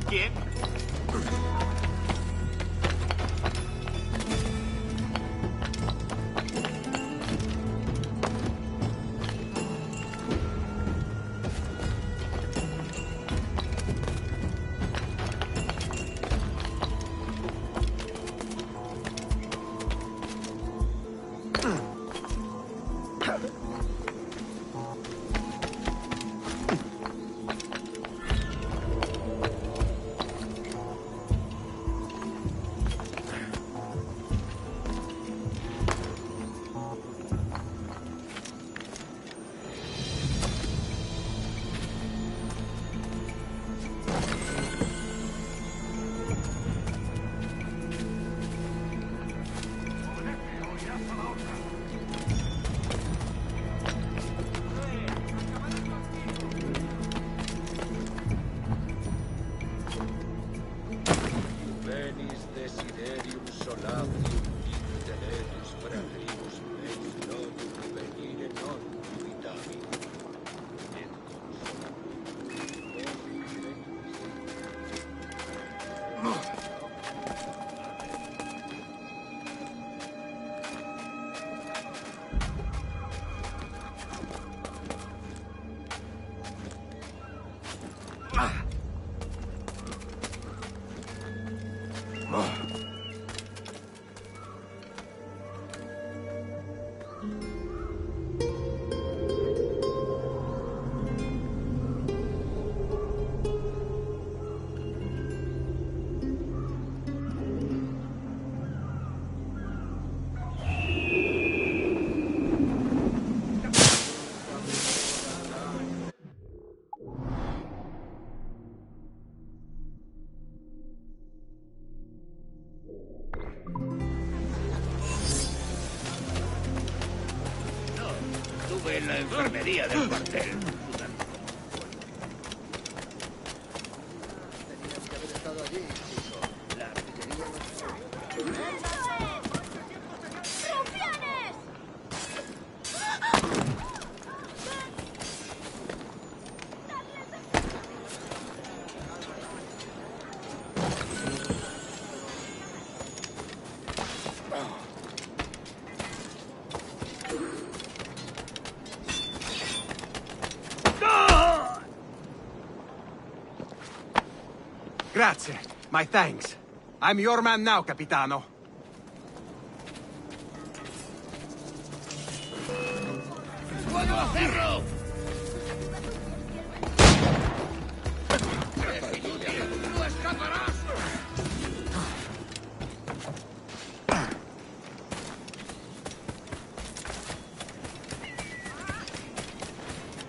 ¿Quién? Venis desiderium solatium intellectus fratribus meis logium venire non invitavi. Et Estuve en la enfermería del cuartel. tenías que haber estado allí, chico. La artillería ¡Rufianes! Grazie. My thanks. I'm your man now, Capitano. ¡Puedo hacerlo! ¡No escaparás!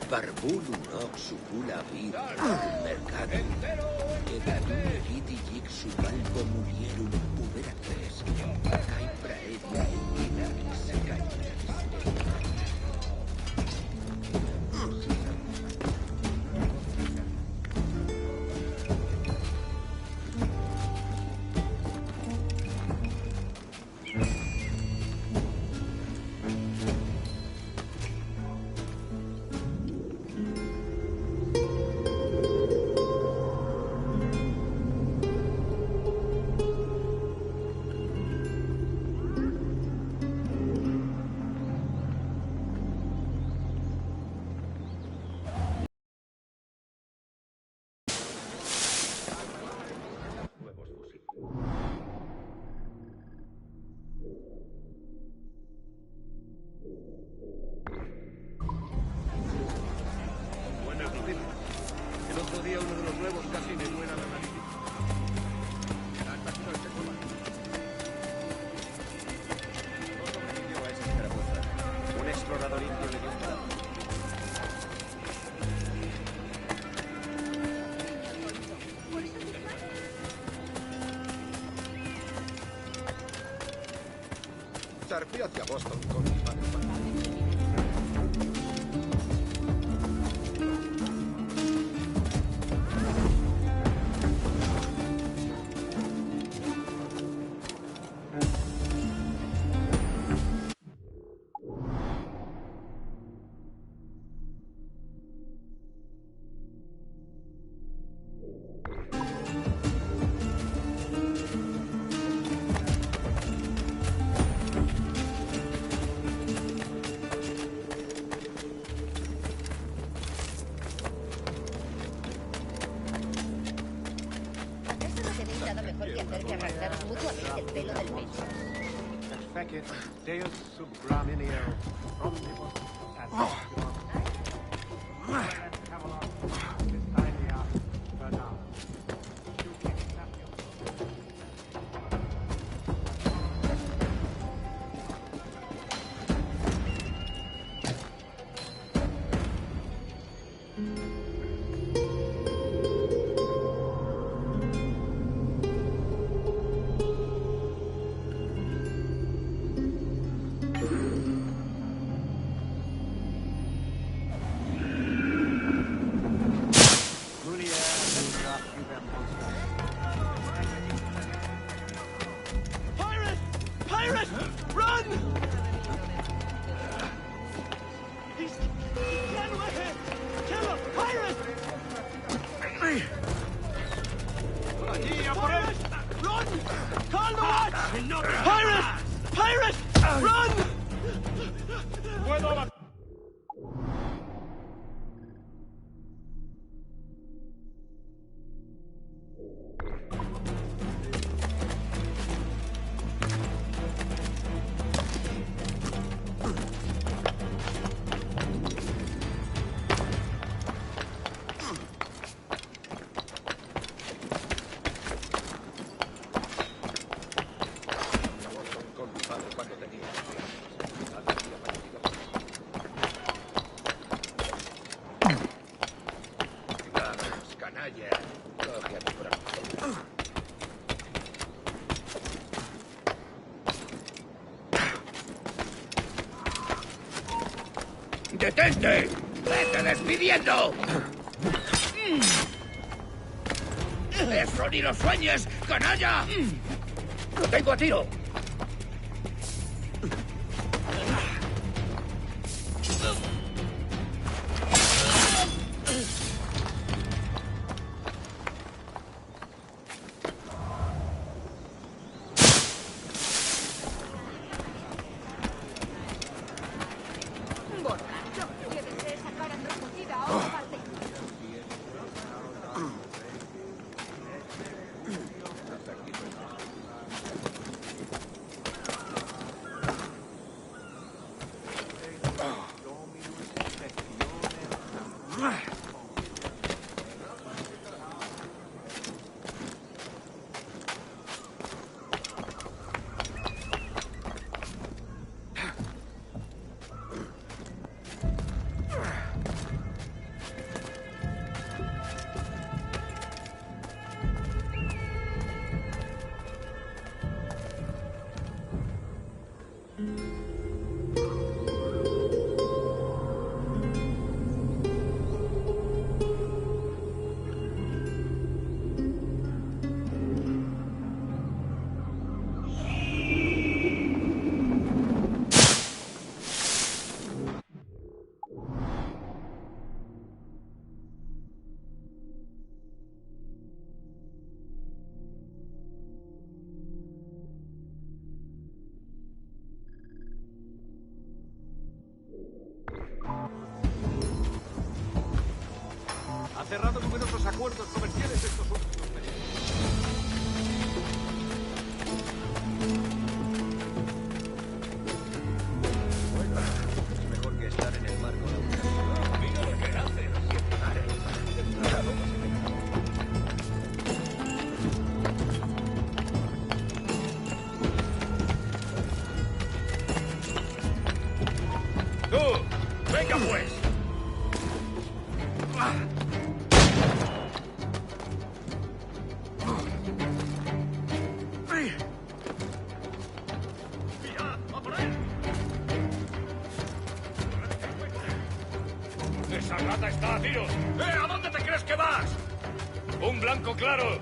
Barbulum nox sucula vir mercado. Et vidi hic subalco mulierum ubera cres. Cae praedia indignaris caeteris. Buenas noticias. El otro día uno de los nuevos casi me muera la nariz. No sobrevivió a esa escaramuza. Un explorador indio le dio un balazo. Zarpé hacia Boston con mis manos. mejor que hacer que arrancaros mutuamente el pelo del pecho. Fecit Deus subgraminio omnibus ¡Detente! ¡Vete despidiendo! ¡Eso ni lo sueñes, canalla! ¡Lo tengo a tiro! Ha cerrado numerosos acuerdos comerciales estos últimos meses. Bueno, es mejor que estar en el marco de una... Mira lo que hace. ¡Tú! ¡Venga pues! ¡Esa rata está a tiros! ¿A dónde te crees que vas? ¡Un blanco claro!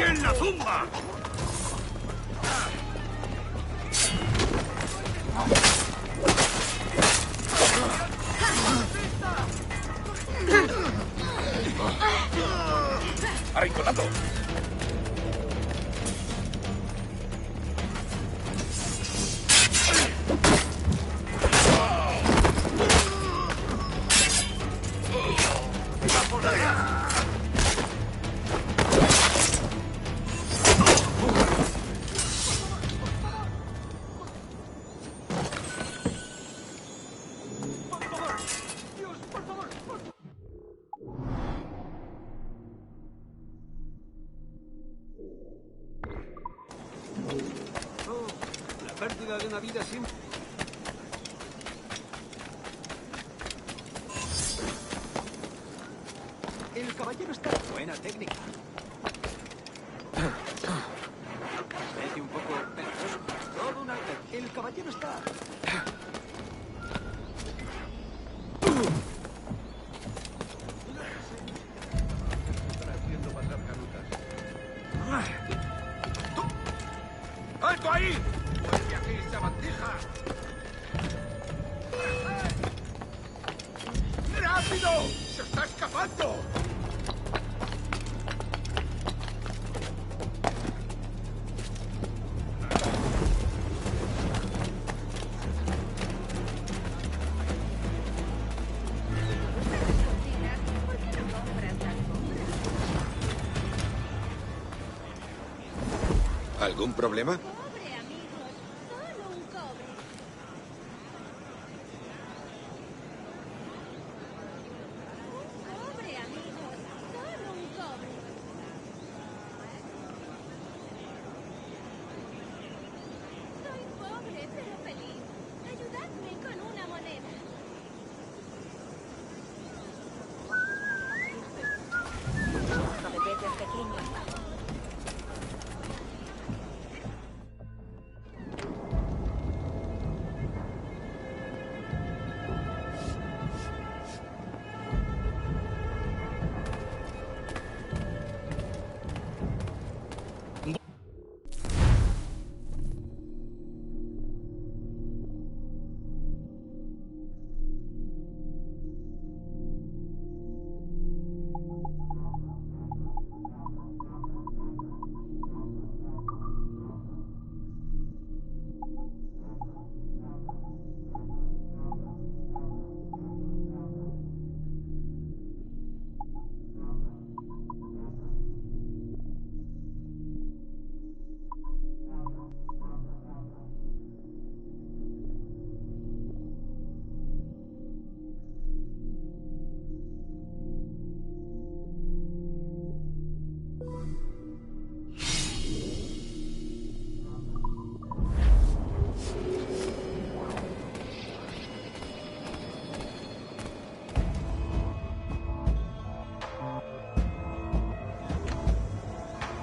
en la zumba! ¡Arrinconado! La pérdida de una vida sin... El caballero está en buena técnica. Parece un poco peligroso. Todo una... El caballero está... Haciendo pasar canutas. ¡Alto ahí! ¡Vuelve aquí, sabandija! ¡Rápido! ¡Se está escapando! ¿Por qué no compras las compras? ¿Algún problema? Cobre, amigos. Solo un cobre. Cobre, amigos. Solo un cobre. Soy pobre, pero feliz. Ayudadme con una moneda. No me peces, pequeño.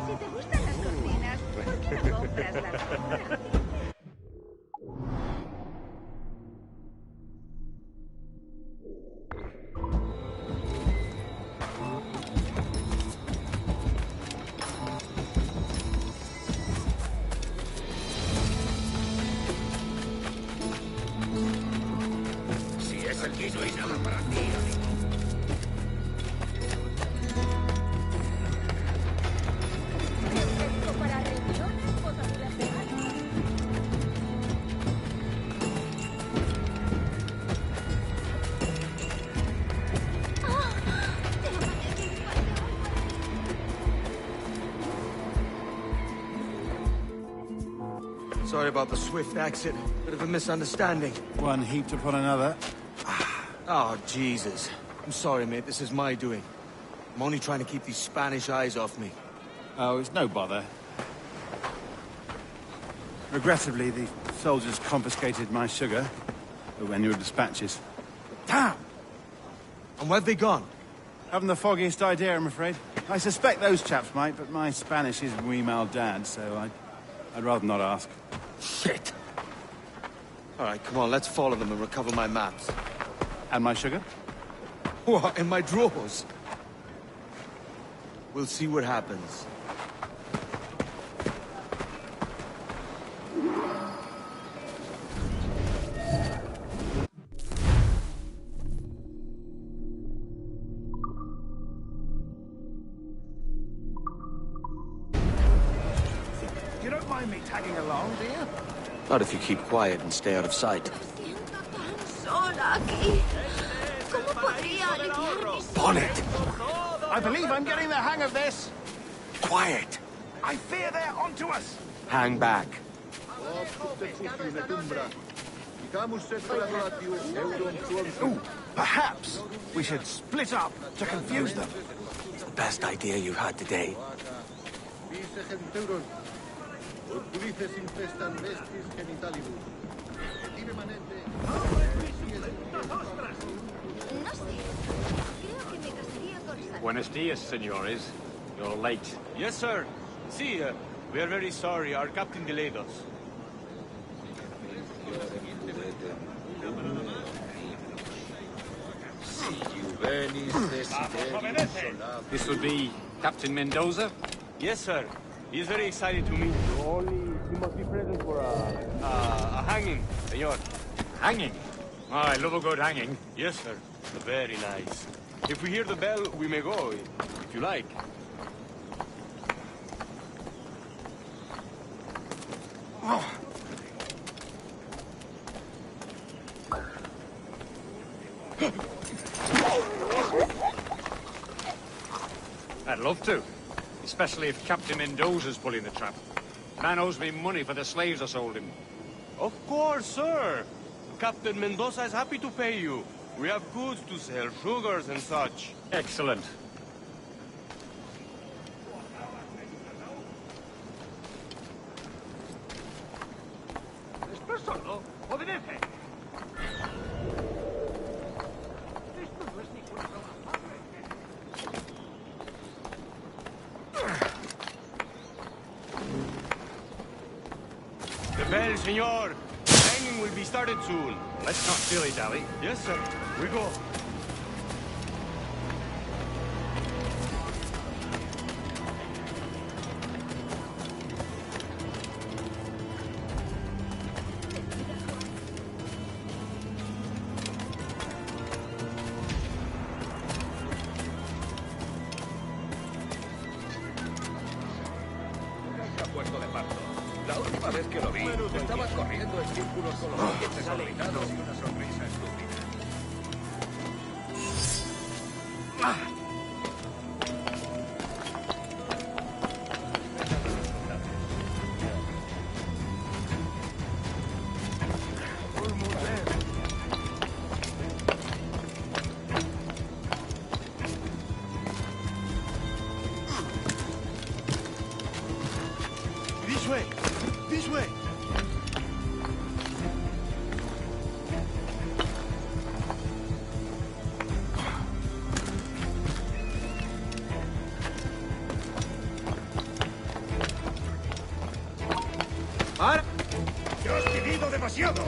Si te gustan las cocinas, ¿por qué no compras la alfombra? Si es aquí, no hay nada para ti, amigo. Perfecto para reuniones, fotografías de arte. ¡Ah! ¡Te amanece un paseo! Sorry about the swift exit. Bit of a misunderstanding. One heaped upon another. Oh, Jesus. I'm sorry, mate. This is my doing. I'm only trying to keep these Spanish eyes off me. Oh, it's no bother. Regrettably, the soldiers confiscated my sugar when your dispatches. Damn! And where've they gone? Haven't the foggiest idea, I'm afraid. I suspect those chaps might, but my Spanish is muy mal dad, so I'd rather not ask. Shit! All right, come on, let's follow them and recover my maps. And my sugar? What, in my drawers? We'll see what happens. mind me tagging along, do you? Not if you keep quiet and stay out of sight. Me siento tan sola aquí. ¿Cómo podría aliviar mi Bonnet! I believe I'm getting the hang of this. Quiet! I fear they're onto us. Hang back. Ooh, perhaps we should split up to confuse them. It's the best idea you've had today. No sé. Creo que me casaría con Sal. Buenos dias, senores. You're late. Yes, sir. See, we are very sorry. Our captain delayed us. This would be Captain Mendoza? Yes, sir. He is very excited to meet you. Only he must be present for a hanging, senor. Hanging? Oh, I love a good hanging. Yes, sir. Very nice. If we hear the bell, we may go, if you like. I'd love to. Especially if Captain Mendoza's pulling the trap. Man owes me money for the slaves I sold him. Of course, sir. Captain Mendoza is happy to pay you. We have goods to sell, sugars and such. Excellent. The bell, senor. Hanging will be started soon. Let's not dilly-dally. Yes, sir. We go. La última vez que lo vi, estaba corriendo en círculos con los dientes obligados y una sonrisa estúpida. This way! This way! ¡Ya has vivido demasiado!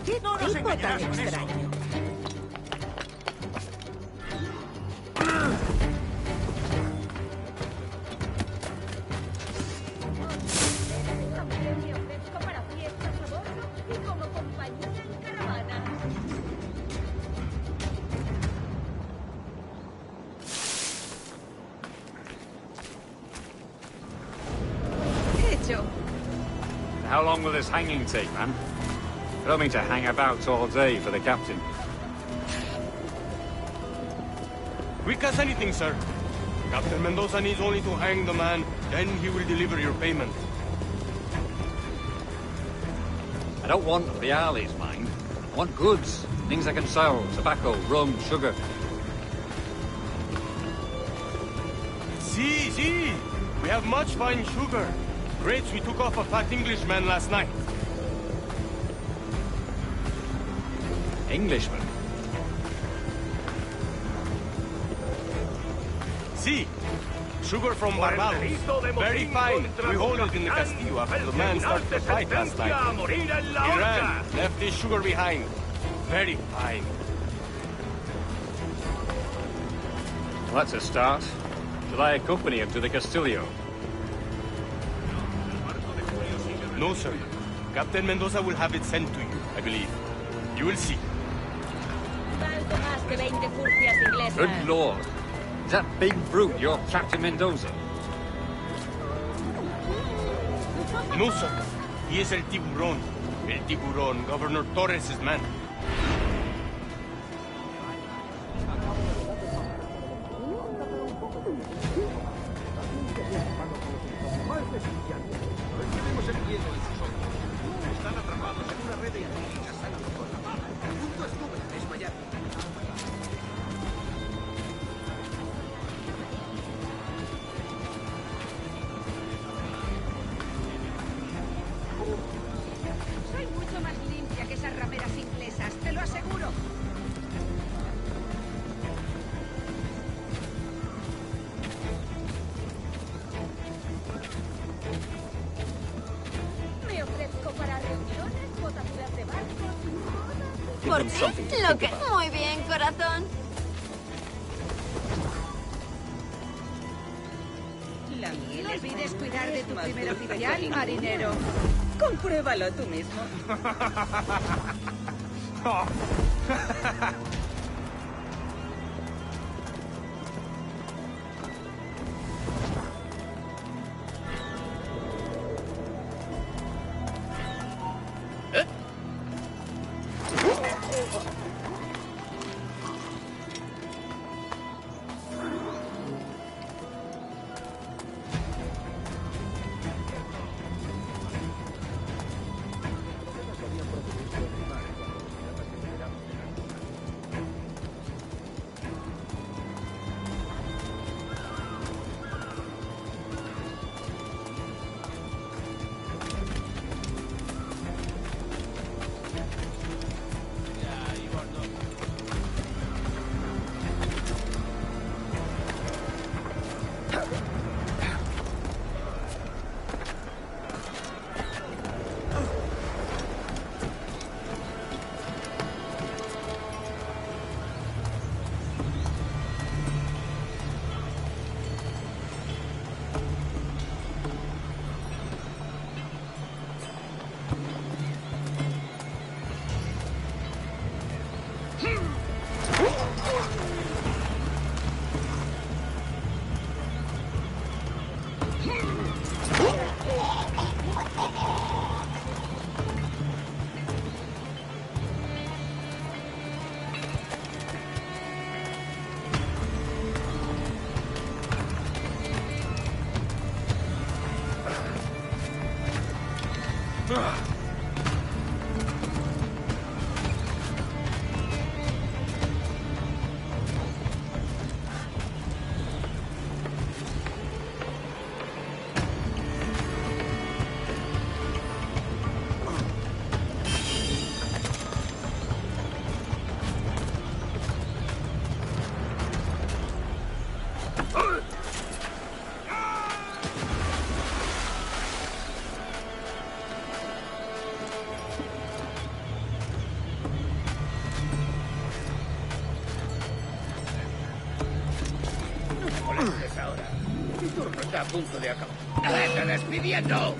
¿Qué tipo tan extraño? También me ofrezco para fiestas a bordo y como compañía en caravana. Hecho. How long will this hanging take, man? I don't mean to hang about all day for the captain. Quick as anything, sir. Captain Mendoza needs only to hang the man, then he will deliver your payment. I don't want reales, mind. I want goods. Things I can sell. Tobacco, rum, sugar. See. We have much fine sugar. Grapes we took off a fat Englishman last night. Englishman? See, sugar from Barbados. Very fine. We hold it in the Castillo after the man started the fight last night. He ran, left his sugar behind. Very fine. Well, that's a start. Shall I accompany him to the Castillo? No, sir. Captain Mendoza will have it sent to you, I believe. You will see. Valgo más que 20 furcias inglesas. Good lord. Is that big brute your Captain Mendoza? No, sir. He is El Tiburón. El Tiburón, Governor Torres' man. Están atrapados en una red de intrigas. A punto estuve de desmayar. Soy mucho más limpia que esas rameras inglesas, te lo aseguro. Me ofrezco para reuniones, botaduras de barcos, bodas. ¿Por qué? Lo que... Muy bien, corazón. La miel le pides cuidar de tu primer oficial, marinero. Compruébalo tú mismo. Está a punto de acabar. ¡Está despidiendo!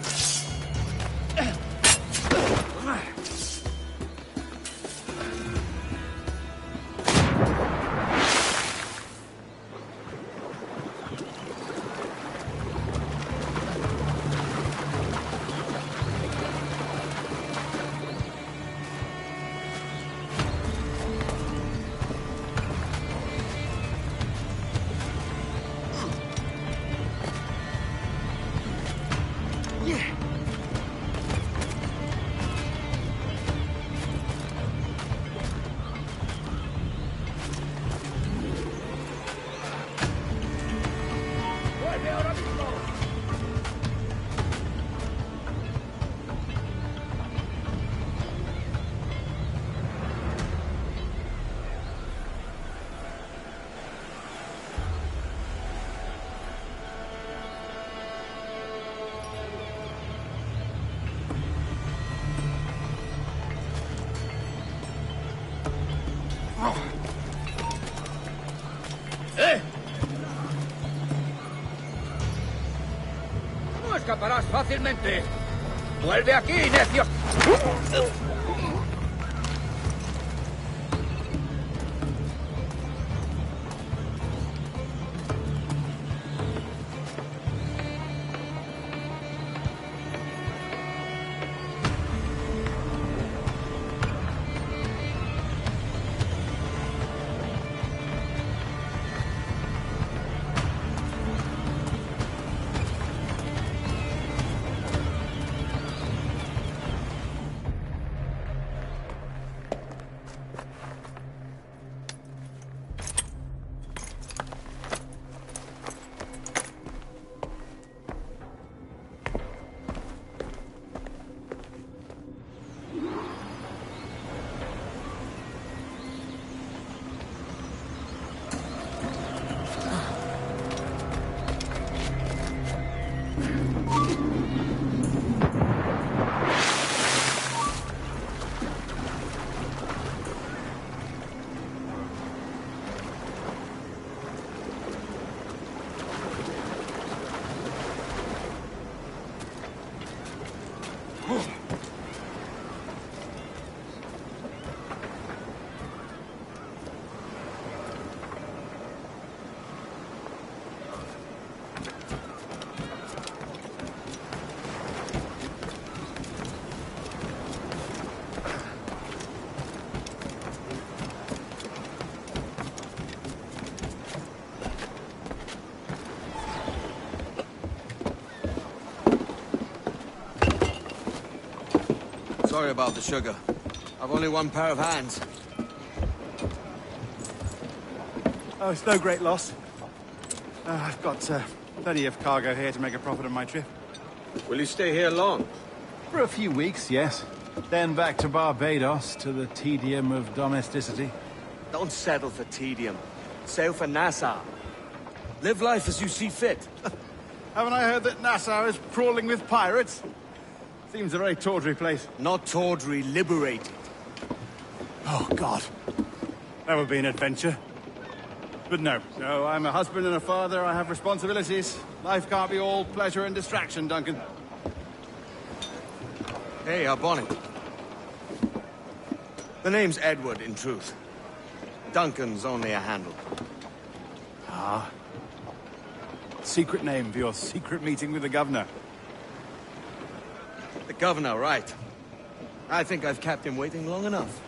No escaparás fácilmente. ¡Vuelve aquí, necio! Sorry about the sugar. I've only one pair of hands. Oh, it's no great loss. I've got plenty of cargo here to make a profit on my trip. Will you stay here long? For a few weeks, yes. Then back to Barbados, to the tedium of domesticity. Don't settle for tedium. Sail for Nassau. Live life as you see fit. Haven't I heard that Nassau is crawling with pirates? Seems a very tawdry place. Not tawdry, liberated. Oh, God. That would be an adventure. But no, I'm a husband and a father. I have responsibilities. Life can't be all pleasure and distraction, Duncan. Hey, Bonnie. The name's Edward, in truth. Duncan's only a handle. Ah. Secret name for your secret meeting with the governor. The governor, right. I think I've kept him waiting long enough.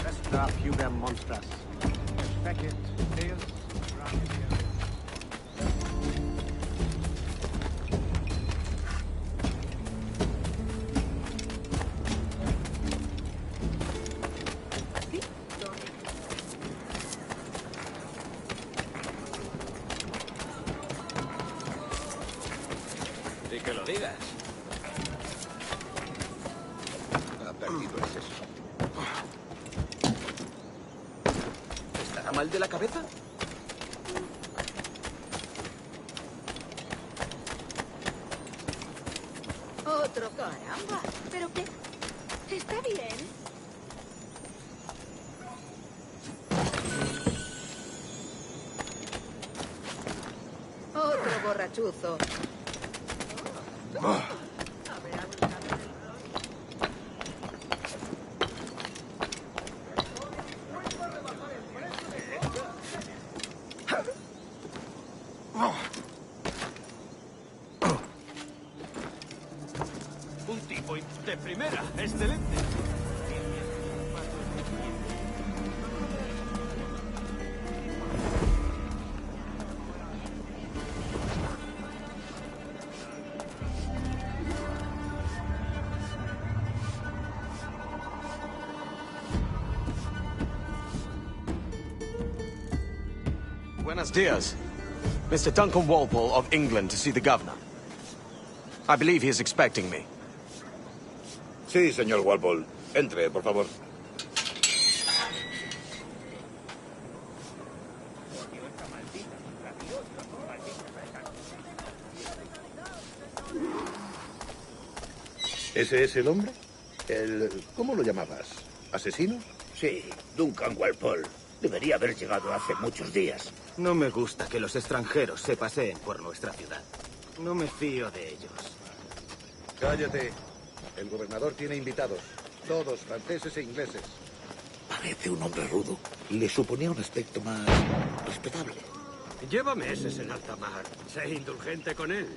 Vestra pubem monstras. Fecit, Deus, Y que lo digas. Ha perdido el seso. ¿Estará mal de la cabeza? Otro, caramba. ¿Pero qué? ¿Está bien? Otro borrachuzo. Un tipo de primera. Excelente. Buenos dias. Mr. Duncan Walpole of England to see the governor. I believe he is expecting me. Sí, señor Walpole. Entre, por favor. ¿Ese es el hombre? ¿Cómo lo llamabas? ¿Asesino? Sí, Duncan Walpole. Debería haber llegado hace muchos días. No me gusta que los extranjeros se paseen por nuestra ciudad. No me fío de ellos. Cállate. El gobernador tiene invitados. Todos franceses e ingleses. Parece un hombre rudo. Le suponía un aspecto más respetable. Lleva meses en alta mar. Sé indulgente con él.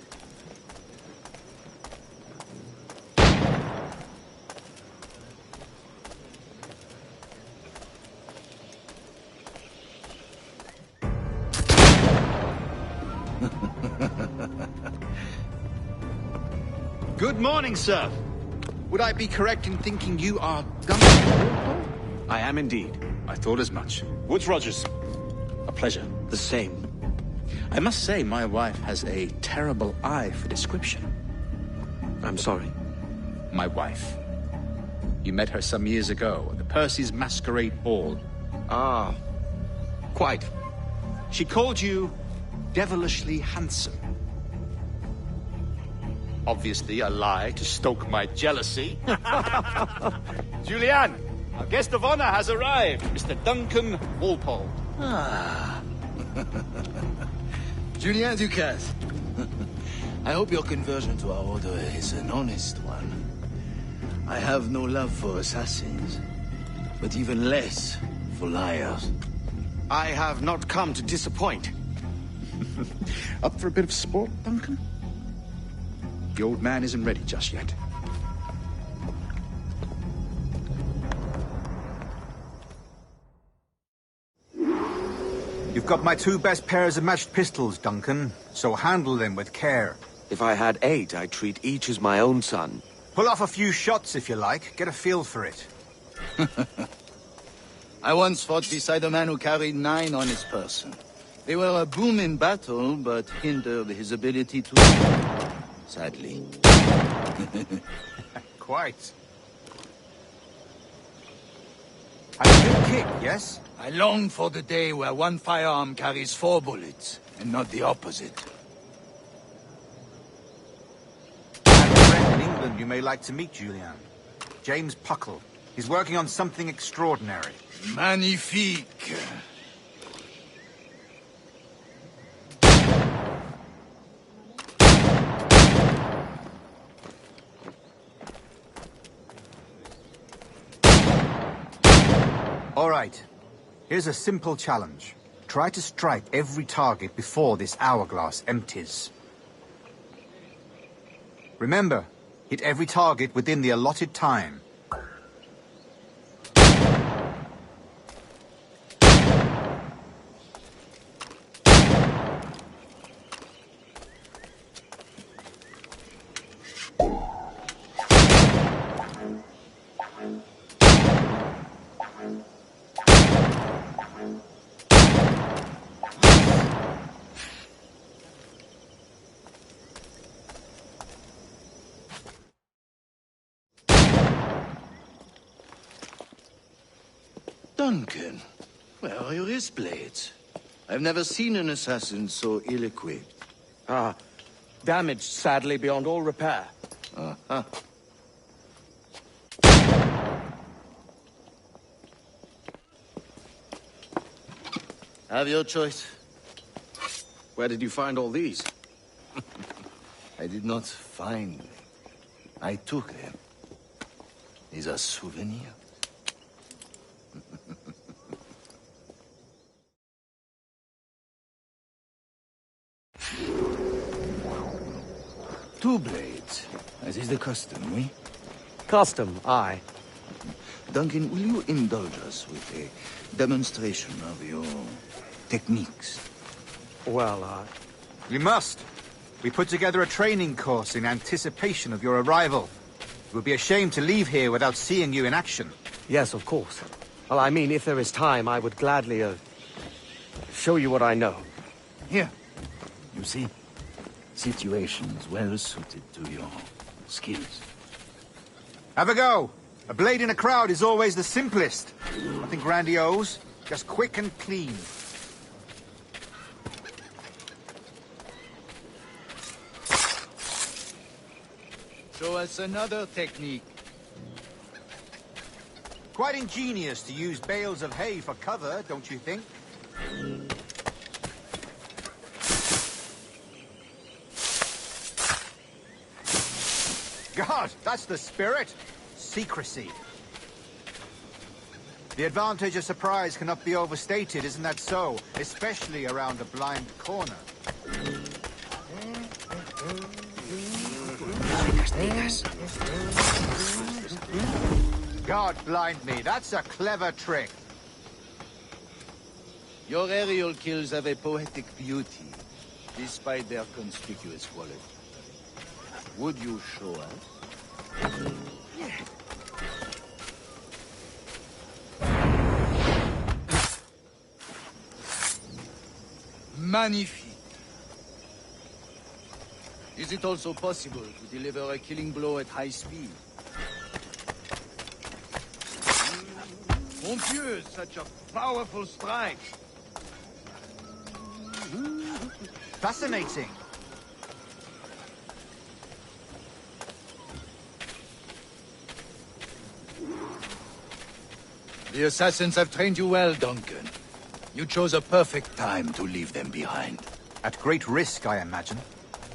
Good morning, sir. Would I be correct in thinking you are Duncan? I am indeed. I thought as much. Woods Rogers. A pleasure. The same. I must say, my wife has a terrible eye for description. I'm sorry. My wife. You met her some years ago at the Percy's Masquerade Ball. Ah, quite. She called you devilishly handsome. Obviously a lie to stoke my jealousy. Julianne, our guest of honor has arrived, Mr. Duncan Walpole. Ah. Julien Ducasse. I hope your conversion to our order is an honest one. I have no love for assassins, but even less for liars. I have not come to disappoint. Up for a bit of sport, Duncan? The old man isn't ready just yet. You've got my 2 best pairs of matched pistols, Duncan, so handle them with care. If I had 8, I'd treat each as my own son. Pull off a few shots if you like. Get a feel for it. I once fought beside a man who carried 9 on his person. They were a boom in battle, but hindered his ability to... sadly. Quite. A good kick, yes? I long for the day where one firearm carries 4 bullets, and not the opposite. I have a friend in England you may like to meet, Julian. James Puckle. He's working on something extraordinary. Magnifique. All right. Here's a simple challenge. Try to strike every target before this hourglass empties. Remember, hit every target within the allotted time. Duncan, where are your wrist blades? I've never seen an assassin so ill-equipped. Ah, damaged, sadly, beyond all repair. Uh-huh. Have your choice. Where did you find all these? I did not find them. I took them. These are souvenirs. Two blades, as is the custom, oui? Custom, aye. Duncan, will you indulge us with a demonstration of your techniques? Well, We must. We put together a training course in anticipation of your arrival. It would be a shame to leave here without seeing you in action. yes, of course. Well, I mean, if there is time, I would gladly, show you what I know. Here. You see? Situations well suited to your skills. Have a go. A blade in a crowd is always the simplest. Nothing grandiose, just quick and clean. Show us another technique. Quite ingenious to use bales of hay for cover, don't you think? God, that's the spirit. Secrecy. The advantage of surprise cannot be overstated, isn't that so? Especially around a blind corner. God blind me, that's a clever trick. Your aerial kills have a poetic beauty, despite their conspicuous quality. Would you show us? Magnifique. Is it also possible to deliver a killing blow at high speed? Mon Dieu, such a powerful strike! Fascinating. The assassins have trained you well, Duncan. You chose a perfect time to leave them behind. At great risk, I imagine.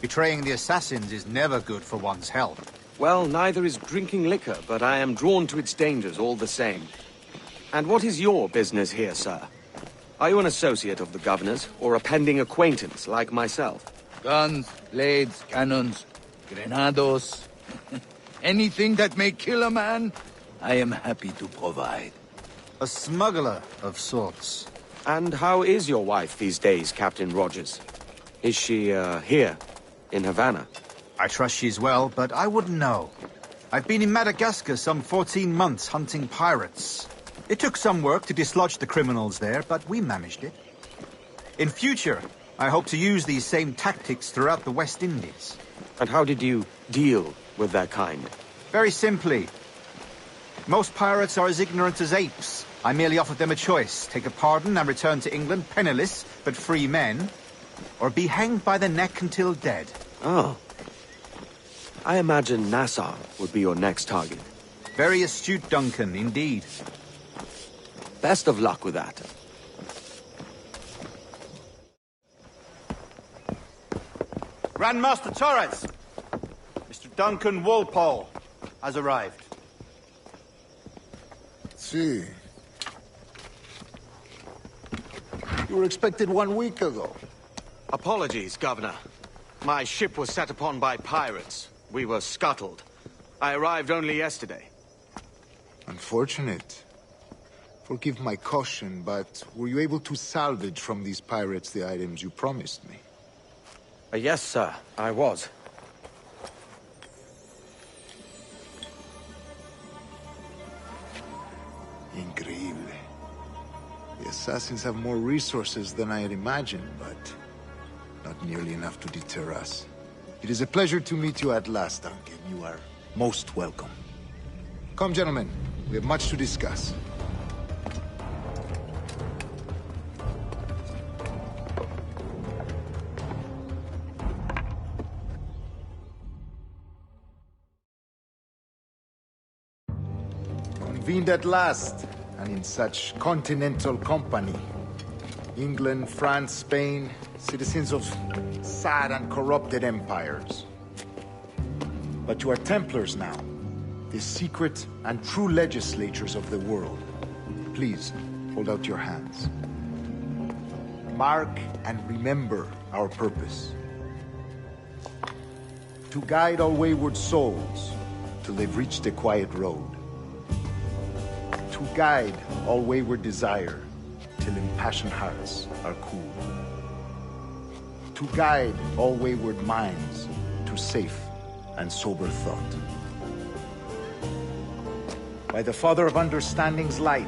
Betraying the assassins is never good for one's health. Well, neither is drinking liquor, but I am drawn to its dangers all the same. And what is your business here, sir? Are you an associate of the governor's, or a pending acquaintance like myself? Guns, blades, cannons, grenados. Anything that may kill a man, I am happy to provide. A smuggler of sorts. And how is your wife these days, Captain Rogers? Is she, here, in Havana? I trust she's well, but I wouldn't know. I've been in Madagascar some 14 months hunting pirates. It took some work to dislodge the criminals there, but we managed it. In future, I hope to use these same tactics throughout the West Indies. And how did you deal with their kind? Very simply. Most pirates are as ignorant as apes. I merely offered them a choice. Take a pardon and return to England penniless, but free men. Or be hanged by the neck until dead. Oh. I imagine Nassau would be your next target. Very astute, Duncan, indeed. Best of luck with that. Grandmaster Torres! Mr. Duncan Walpole has arrived. See. You were expected 1 week ago. Apologies, Governor. My ship was set upon by pirates. We were scuttled. I arrived only yesterday. Unfortunate. Forgive my caution, but were you able to salvage from these pirates the items you promised me? Yes, sir, I was. Increíble. The assassins have more resources than I had imagined, but not nearly enough to deter us. It is a pleasure to meet you at last, Duncan. You are most welcome. Come, gentlemen. We have much to discuss. Convened at last, and in such continental company. England, France, Spain, citizens of sad and corrupted empires. But you are Templars now, the secret and true legislators of the world. Please, hold out your hands. Mark and remember our purpose. To guide all wayward souls till they've reached the quiet road. To guide all wayward desire till impassioned hearts are cool. To guide all wayward minds to safe and sober thought. By the Father of Understanding's light,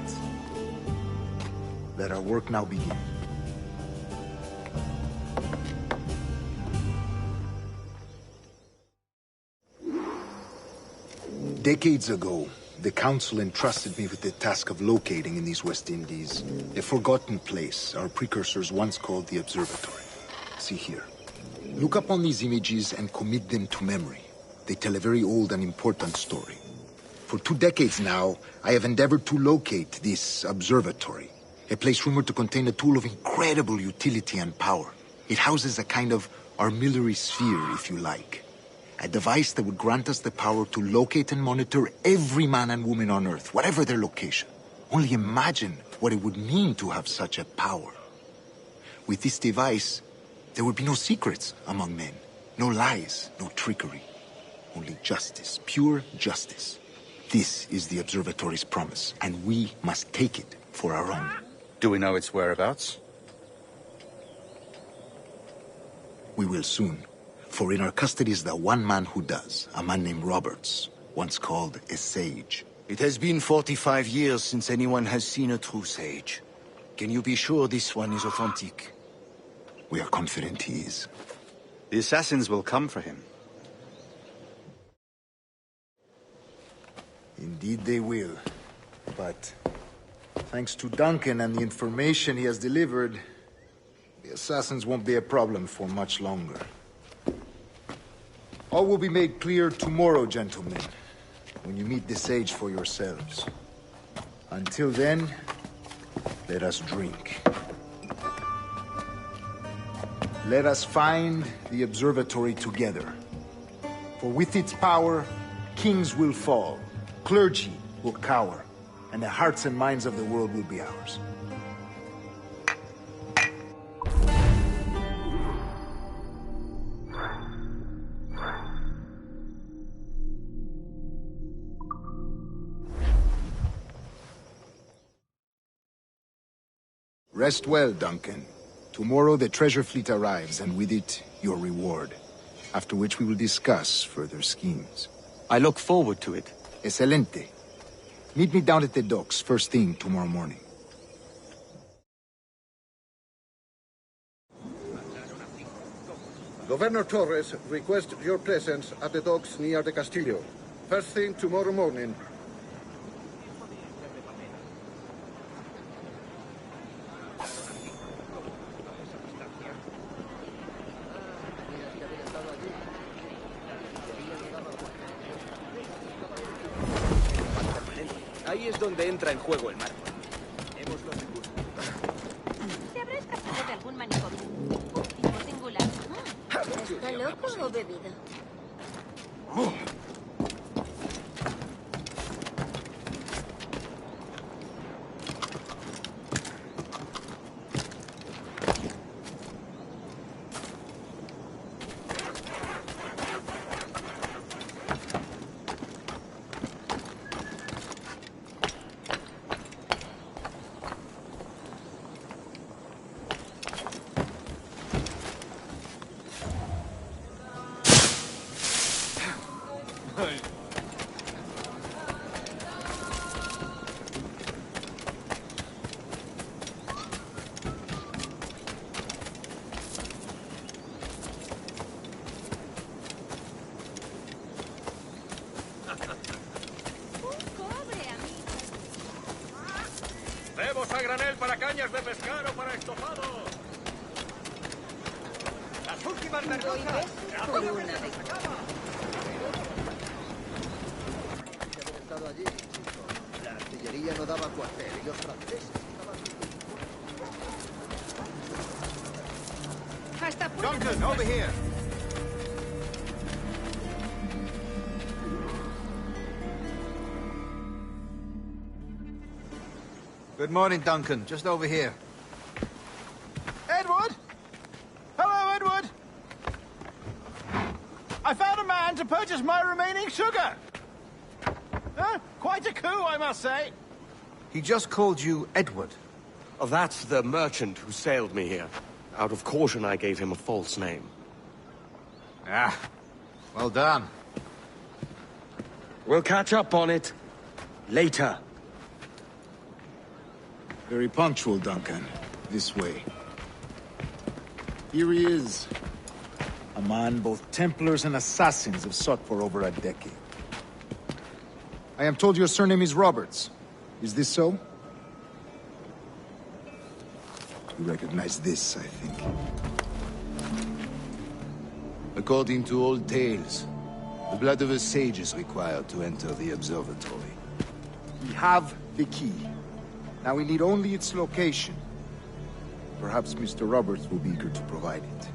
let our work now begin. Decades ago, the Council entrusted me with the task of locating in these West Indies a forgotten place our precursors once called the Observatory. See here. Look upon these images and commit them to memory. They tell a very old and important story. For 2 decades now, I have endeavored to locate this observatory, a place rumored to contain a tool of incredible utility and power. It houses a kind of armillary sphere, if you like. A device that would grant us the power to locate and monitor every man and woman on Earth, whatever their location. Only imagine what it would mean to have such a power. With this device, there would be no secrets among men, no lies, no trickery. Only justice, pure justice. This is the Observatory's promise, and we must take it for our own. Do we know its whereabouts? We will soon. For in our custody is the one man who does, a man named Roberts, once called a sage. It has been 45 years since anyone has seen a true sage. Can you be sure this one is authentic? We are confident he is. The assassins will come for him. Indeed they will. But thanks to Duncan and the information he has delivered, the assassins won't be a problem for much longer. All will be made clear tomorrow, gentlemen, when you meet the sage for yourselves. Until then, let us drink. Let us find the observatory together. For with its power, kings will fall, clergy will cower, and the hearts and minds of the world will be ours. Rest well, Duncan. Tomorrow the treasure fleet arrives, and with it, your reward. After which we will discuss further schemes. I look forward to it. Excelente. Meet me down at the docks first thing tomorrow morning. Governor Torres requests your presence at the docks near the Castillo. First thing tomorrow morning. Ahí es donde entra en juego el mar. ¿Te habrá escapado de algún manicomio? Un tipo singular. ¿Está loco o bebido? ¡Cebos a granel para cañas de pescar o para estofado! ¡Las últimas merluzas! Por una vez. Estado allí. La artillería no daba cuartel y los franceses estaban... Hasta Duncan, over here. Good morning, Duncan. Just over here. Edward? Hello, Edward! I found a man to purchase my remaining sugar! Huh? Quite a coup, I must say. He just called you Edward. Oh, that's the merchant who sailed me here. Out of caution, I gave him a false name. Ah, well done. We'll catch up on it later. Very punctual, Duncan. This way. Here he is. A man both Templars and Assassins have sought for over a decade. I am told your surname is Roberts. Is this so? You recognize this, I think. According to old tales, the blood of a sage is required to enter the observatory. We have the key. Now we need only its location. Perhaps Mr. Roberts will be eager to provide it.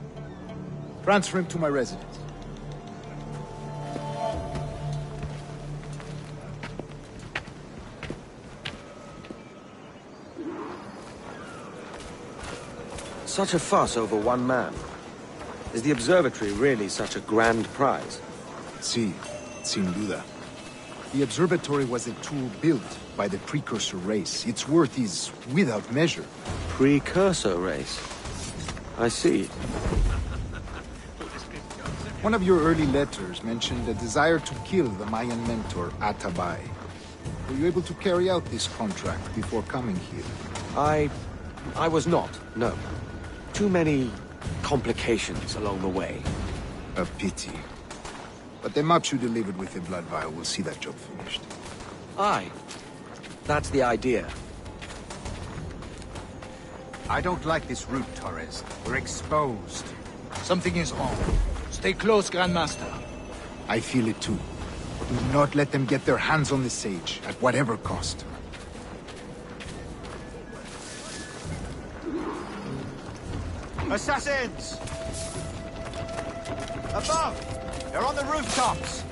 Transfer him to my residence. Such a fuss over one man. Is the observatory really such a grand prize? Sí, sin duda. The observatory was a tool built by the precursor race. Its worth is without measure. Precursor race? I see. One of your early letters mentioned a desire to kill the Mayan mentor, Atabay. Were you able to carry out this contract before coming here? I was not, no. Too many complications along the way. A pity. But the maps you delivered with the blood vial will see that job finished. Aye. That's the idea. I don't like this route, Torres. We're exposed. Something is wrong. Stay close, Grandmaster. I feel it too. Do not let them get their hands on the sage, at whatever cost. Assassins! Above! They're on the rooftops!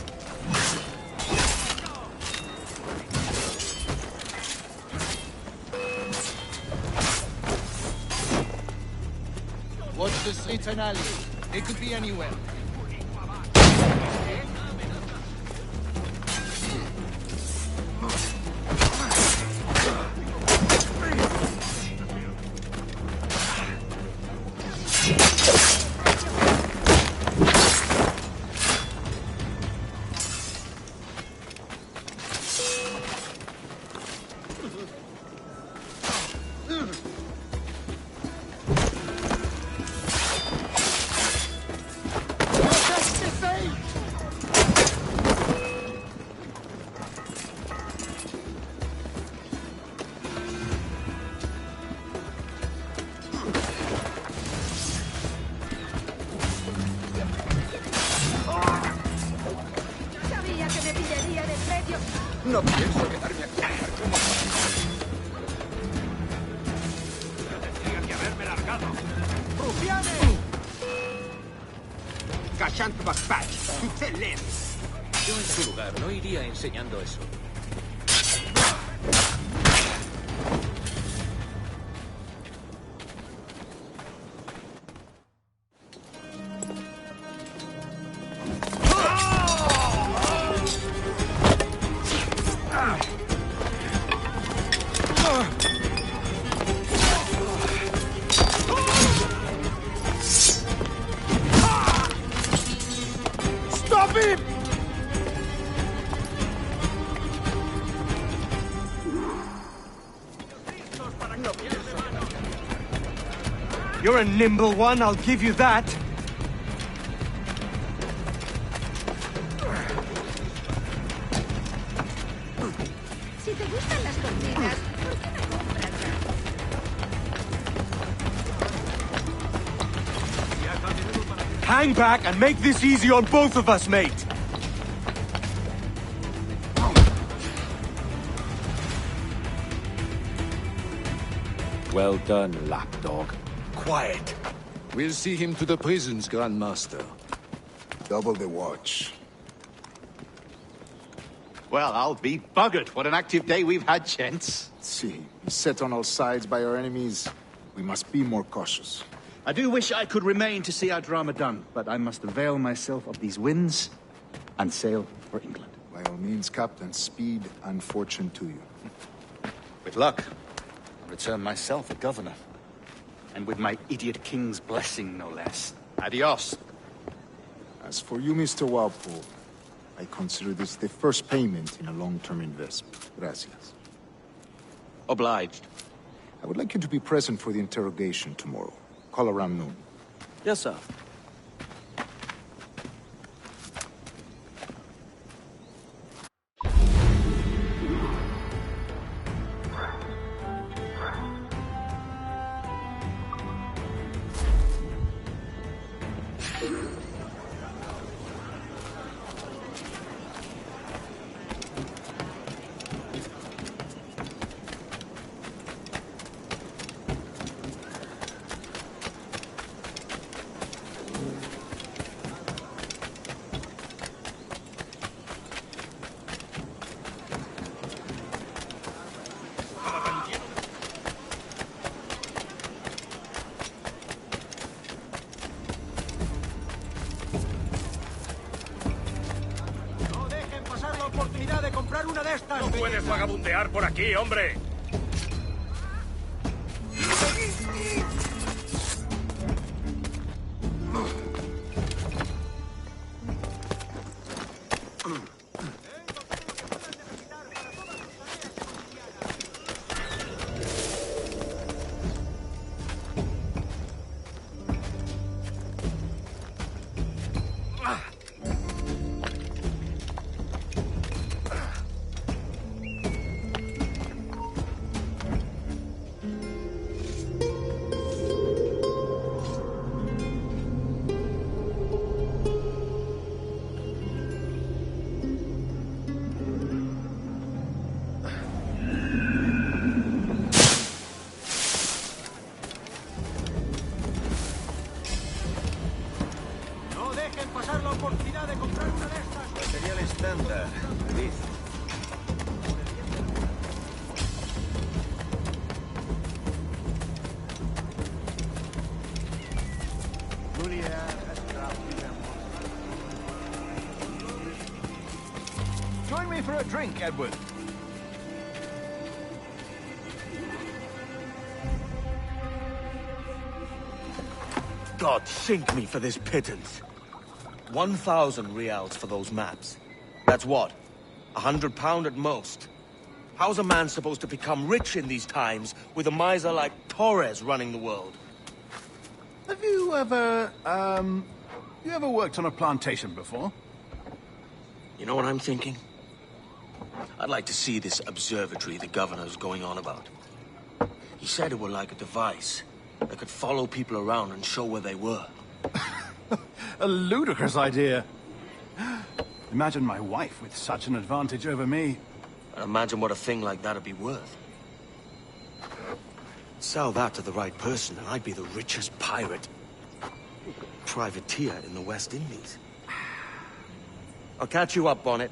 Watch the streets and alleys. They could be anywhere. Sabía que me pillaría de precio. No pienso quedarme aquí. ¿Cómo? Tendría que haberme largado. ¡Rufianes! Cachant Backpack, excelentes. Yo en su lugar no iría enseñando eso. Stop him! You're a nimble one, I'll give you that. Si te gustan las cortinas, ¿por qué no compras? Hang back and make this easy on both of us, mate. Well done, lapdog. Quiet. We'll see him to the prisons, Grandmaster. Double the watch. Well, I'll be buggered. What an active day we've had, gents. See, set on all sides by our enemies. We must be more cautious. I do wish I could remain to see our drama done, but I must avail myself of these winds and sail for England. By all means, Captain, speed and fortune to you. With luck, I'll return myself a governor. And with my idiot king's blessing, no less. Adios. As for you, Mr. Walpole, I consider this the first payment in a long-term investment. Gracias. Obliged. I would like you to be present for the interrogation tomorrow. Call around noon. Yes, sir. No puedes vagabundear por aquí, hombre. dejen pasar la oportunidad de comprar una de estas. Material estándar, dice. Join me for a drink, Edward. God sink me for this pittance. 1,000 reals for those maps. That's what? £100 at most. How's a man supposed to become rich in these times with a miser like Torres running the world? Have you ever, you ever worked on a plantation before? You know what I'm thinking? I'd like to see this observatory the governor's going on about. He said it were like a device that could follow people around and show where they were. A ludicrous idea. Imagine my wife with such an advantage over me. And imagine what a thing like that'd be worth. Sell that to the right person and I'd be the richest pirate. Privateer in the West Indies. I'll catch you up, Bonnet.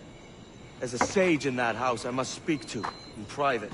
There's a sage in that house I must speak to, in private.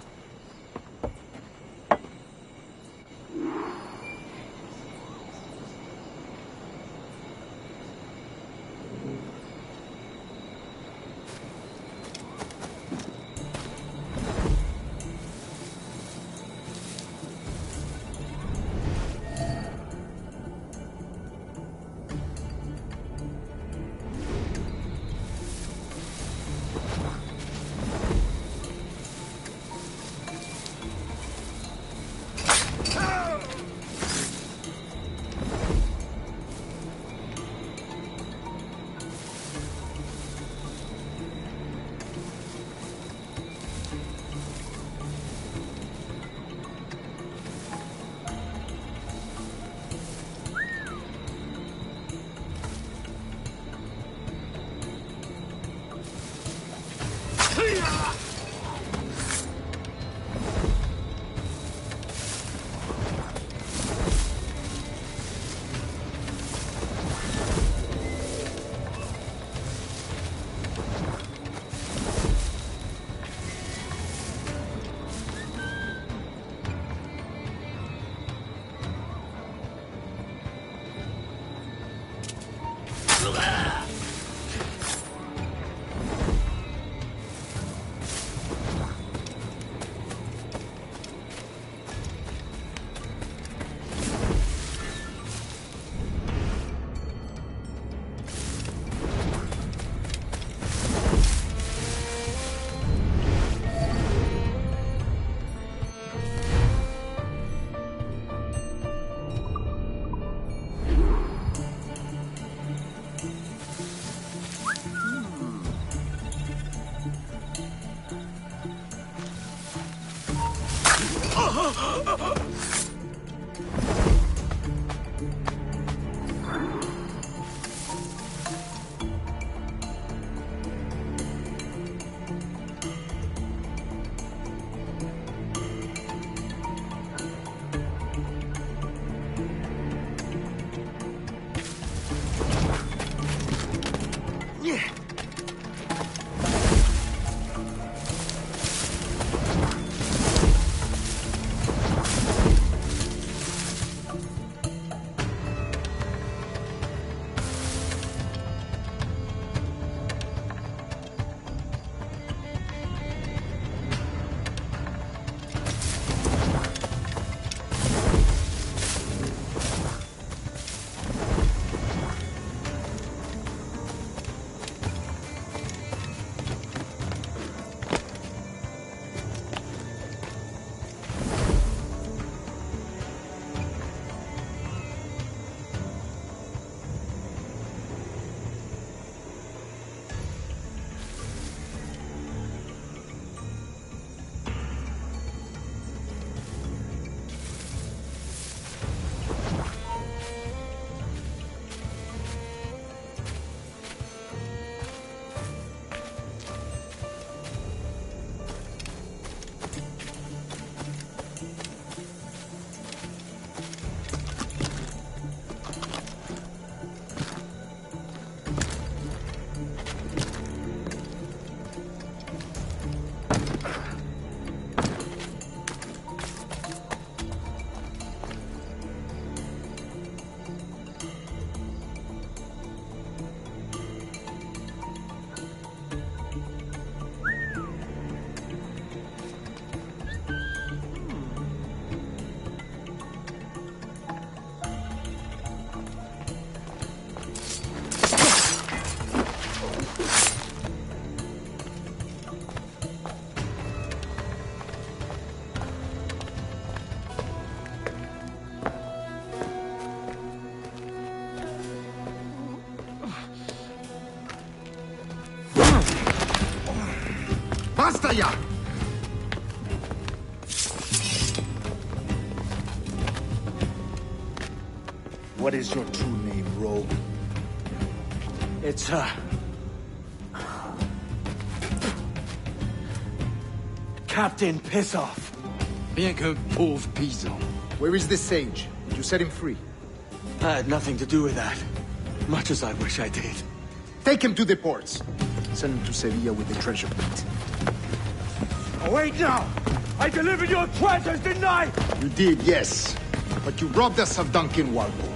¡Basta ya! What is your true name, rogue? It's, Captain Pissoff. Bien que pauvre paysan. Where is the sage? Did you set him free? I had nothing to do with that. Much as I wish I did. Take him to the ports. Send him to Sevilla with the treasure plate. Oh, wait now! I delivered your treasures, didn't I? You did, yes. But you robbed us of Duncan Walpole.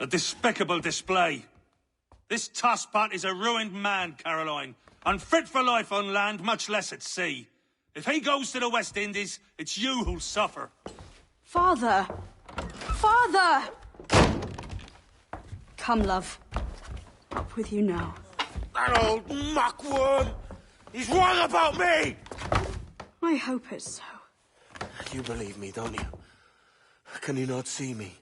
A despicable display. This tosspot is a ruined man, Caroline. Unfit for life on land, much less at sea. If he goes to the West Indies, it's you who'll suffer. Father! Father! Come, love. Up with you now. That old muckworm! He's wrong about me! I hope it's so. You believe me, don't you? Can you not see me?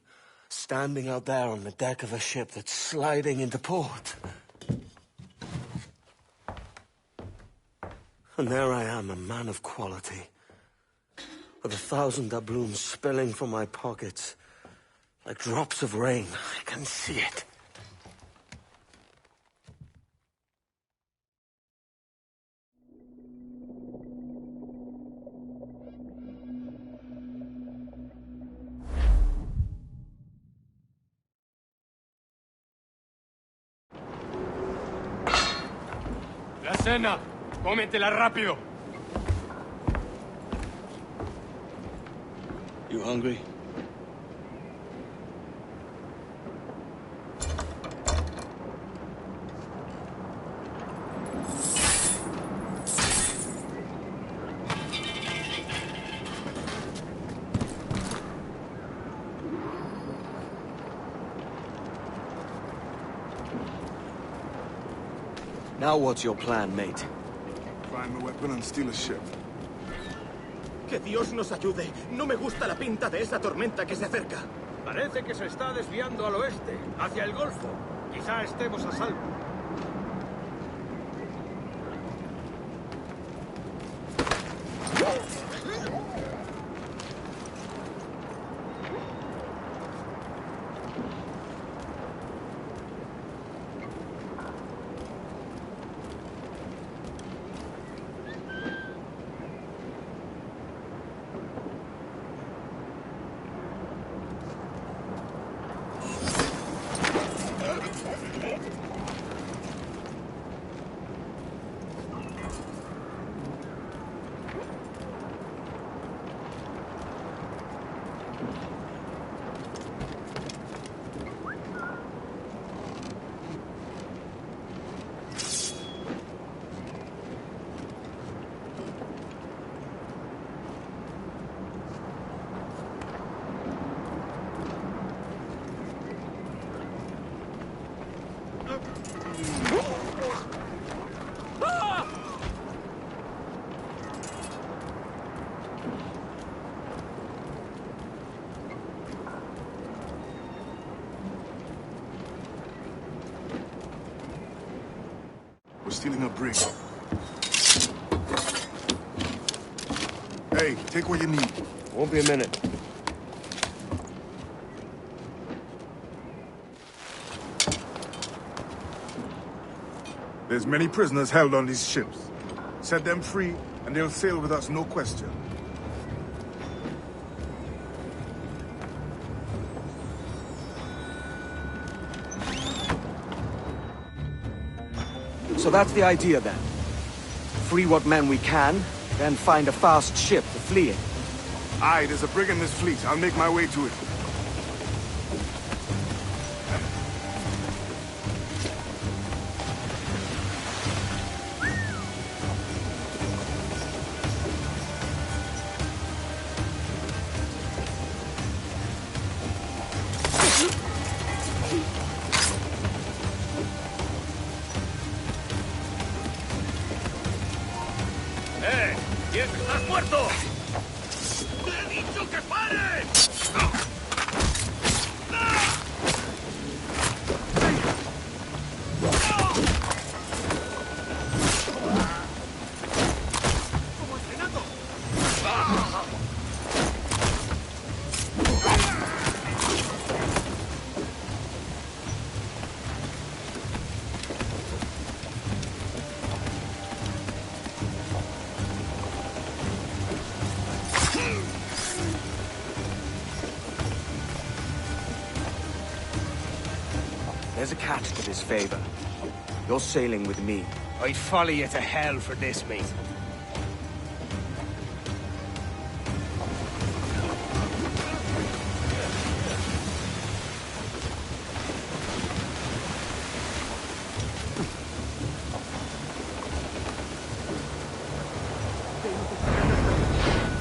Standing out there on the deck of a ship that's sliding into port. And there I am, a man of quality. With 1,000 doubloons spilling from my pockets. Like drops of rain. I can see it. La cena. Cómetela rápido. You hungry? Now what's your plan, mate? Find a weapon and steal a ship. Que Dios nos ayude. No me gusta la pinta de esa tormenta que se acerca. Parece que se está desviando al oeste, hacia el Golfo. Quizá estemos a salvo. We're stealing a brig. Hey, take what you need. Won't be a minute. There's many prisoners held on these ships. Set them free, and they'll sail with us, no question. So that's the idea, then. Free what men we can, then find a fast ship to flee in. Aye, there's a brig in this fleet. I'll make my way to it. muerto! ¡Te he dicho que pare! There's a catch to this favor. You're sailing with me. I'd follow you to hell for this, mate.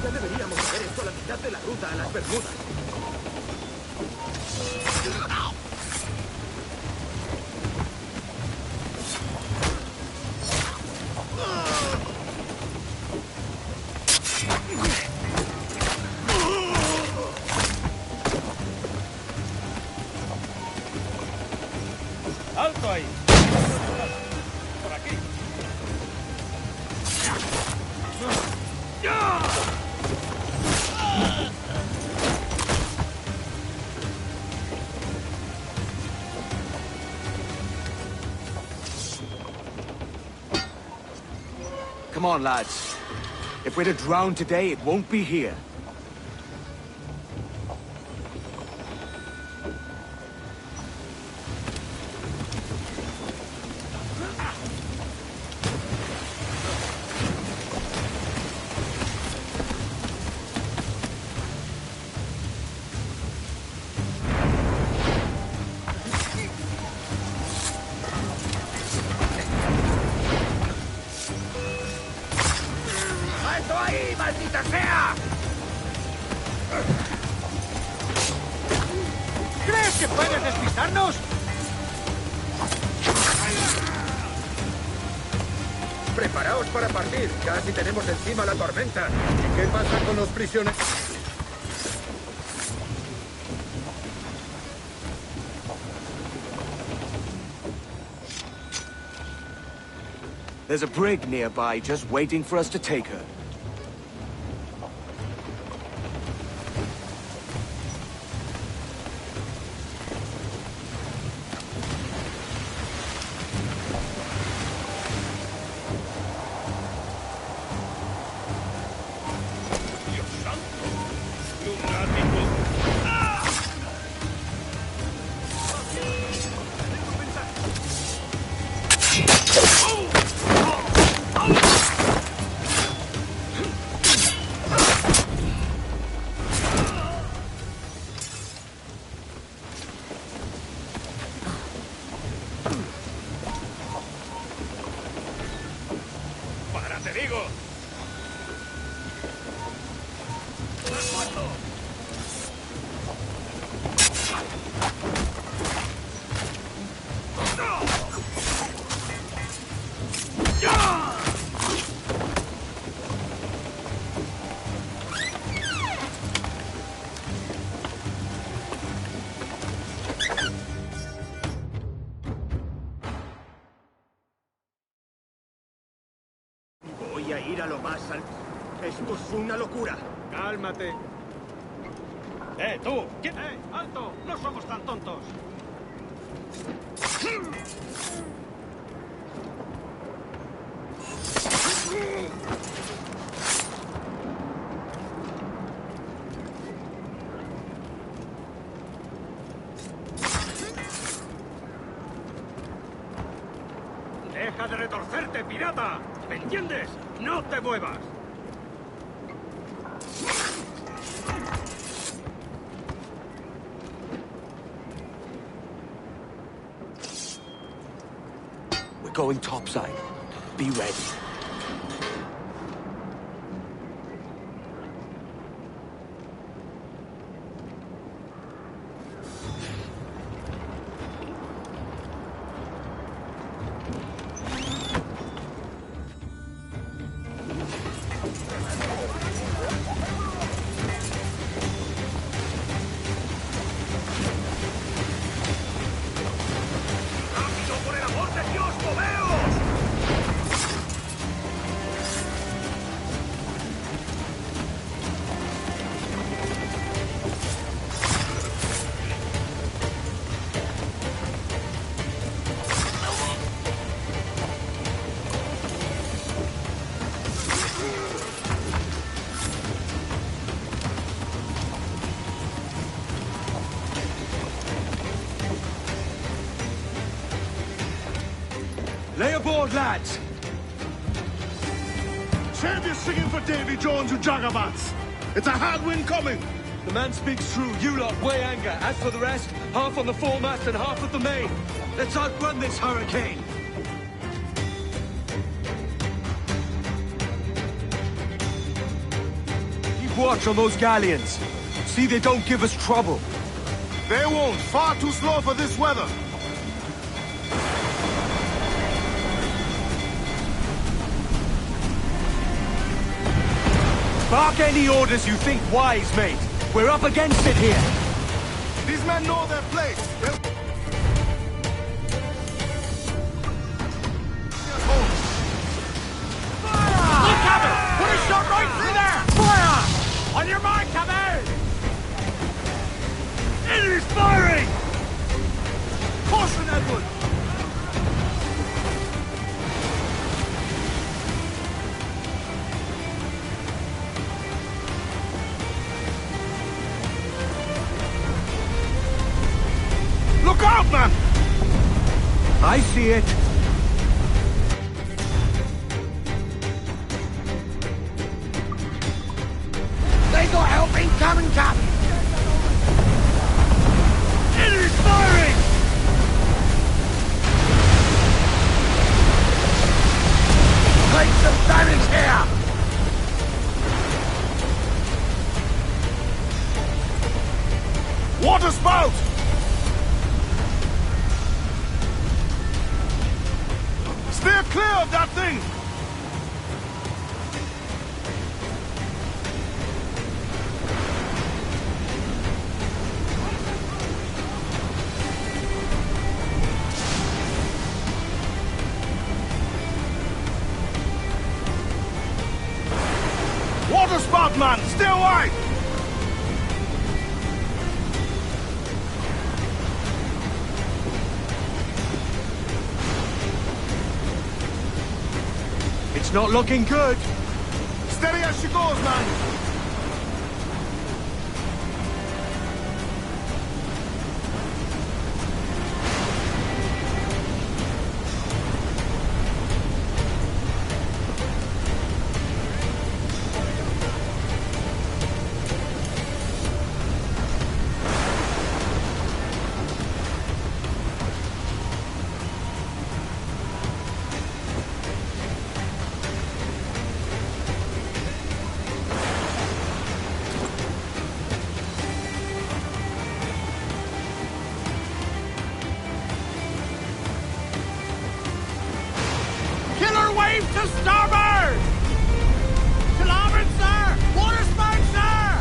Ya deberíamos haber hecho la mitad de la ruta a las Bermudas. ¡Alto ahí! Por aquí. Come on, lads. If we're to drown today, it won't be here. ¡Alto ahí, maldita sea! ¿Crees que puedes despistarnos? Preparaos para partir. Casi tenemos encima la tormenta. ¿Qué pasa con los prisioneros? There's a brig nearby just waiting for us to take her. ¡Dios santo! ¡Lunático! ¡Para, te digo! ¡Has muerto! Voy a ir a lo más alto. Esto es una locura. Cálmate. ¡Tú! ¿Quién? ¡Alto! ¡No somos tan tontos! ¡Deja de retorcerte, pirata! ¿Me entiendes? ¡No te muevas! We're going topside. Be ready. aboard, lads! Save your singing for Davy Jones, you jagabats! It's a hard wind coming! The man speaks true. You lot weigh anchor. As for the rest, half on the foremast and half at the main. Let's outrun this hurricane. Keep watch on those galleons. See they don't give us trouble. They won't. Far too slow for this weather. Bark any orders you think wise, mate. We're up against it here. These men know their place. Look at it! Put a shot right through there! Fire! On your mark, Cabell! Enemy's firing! Caution, Edward! Look out, man! I see it. They got help incoming, Cap! Enemy's firing! Take some damage here! Water spout! Steer clear of that thing! Water spout, man! Stay wide! It's not looking good. Steady as she goes, man! Killer wave to starboard! To larboard, sir! Water spout, sir!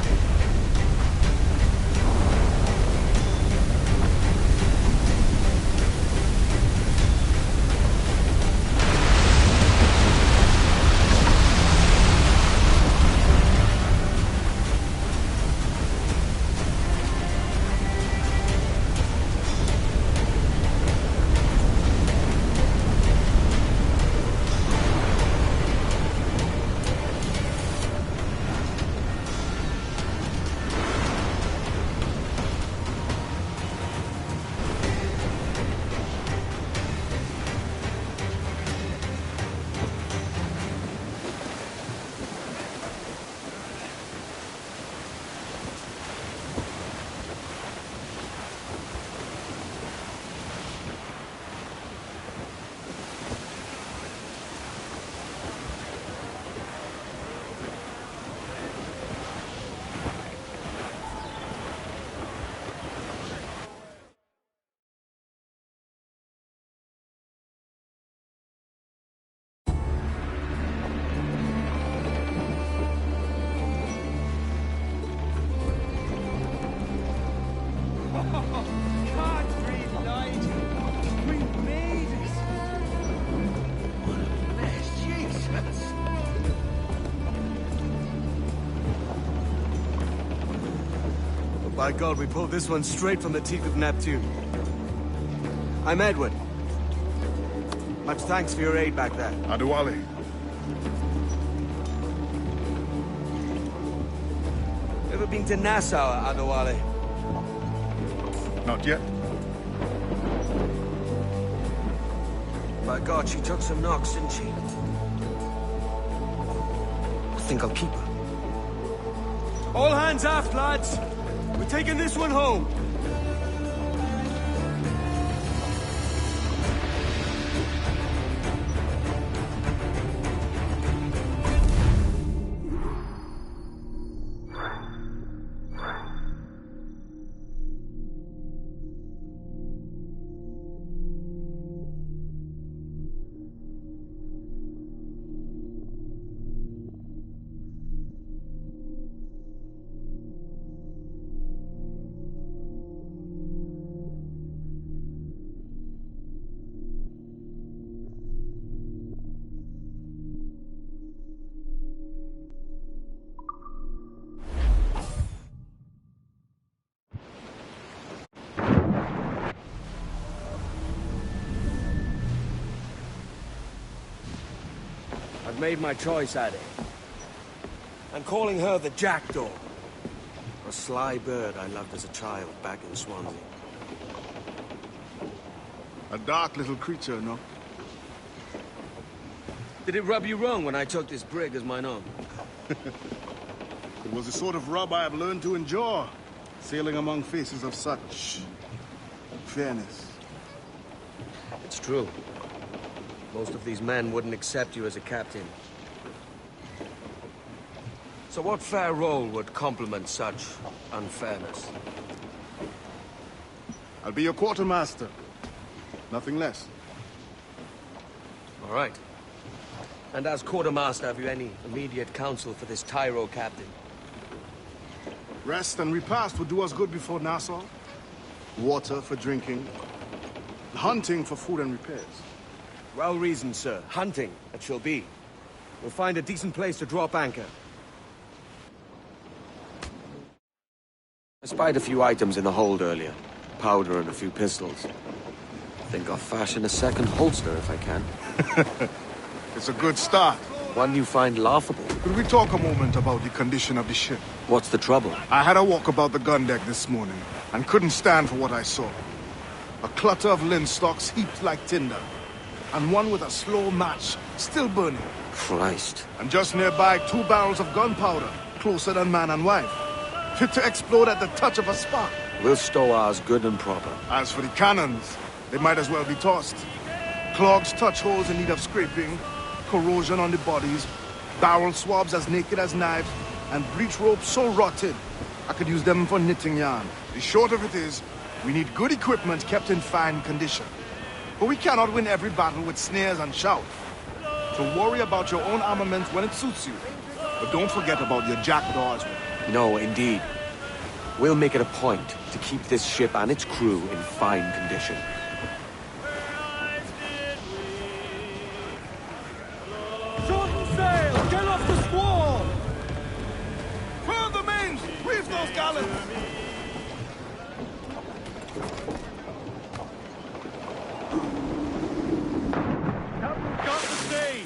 By God, we pulled this one straight from the teeth of Neptune. I'm Edward. Much thanks for your aid back there. Adewale. Ever been to Nassau, Adewale? Not yet. By God, she took some knocks, didn't she? I think I'll keep her. All hands aft, lads. We're taking this one home. I've made my choice, Addy. I'm calling her the Jackdaw. A sly bird I loved as a child back in Swansea. A dark little creature, no? Did it rub you wrong when I took this brig as mine own? It was the sort of rub I have learned to endure, sailing among faces of such fairness. It's true. Most of these men wouldn't accept you as a captain. So what fair role would complement such unfairness? I'll be your quartermaster. Nothing less. All right. And as quartermaster, have you any immediate counsel for this Tyro captain? Rest and repast would do us good before Nassau. Water for drinking. Hunting for food and repairs. Well reasoned, sir. Hunting, it shall be. We'll find a decent place to drop anchor. I spied a few items in the hold earlier. Powder and a few pistols. Think I'll fashion a second holster if I can. It's a good start. One you find laughable. Could we talk a moment about the condition of the ship? What's the trouble? I had a walk about the gun deck this morning, and couldn't stand for what I saw. A clutter of linstocks heaped like tinder, and one with a slow match, still burning. Christ. And just nearby, 2 barrels of gunpowder, closer than man and wife. Fit to explode at the touch of a spark. We'll stow ours good and proper. As for the cannons, they might as well be tossed. Clogs touch holes in need of scraping, corrosion on the bodies, barrel swabs as naked as knives, and breech ropes so rotted, I could use them for knitting yarn. The short of it is, we need good equipment kept in fine condition. But we cannot win every battle with snares and shout. So worry about your own armament when it suits you. But don't forget about your Jackdaw as well. No, indeed. We'll make it a point to keep this ship and its crew in fine condition. Shorten sail! Get off the squall! Furl the mains! Reef those gallants! Captain's got the sea!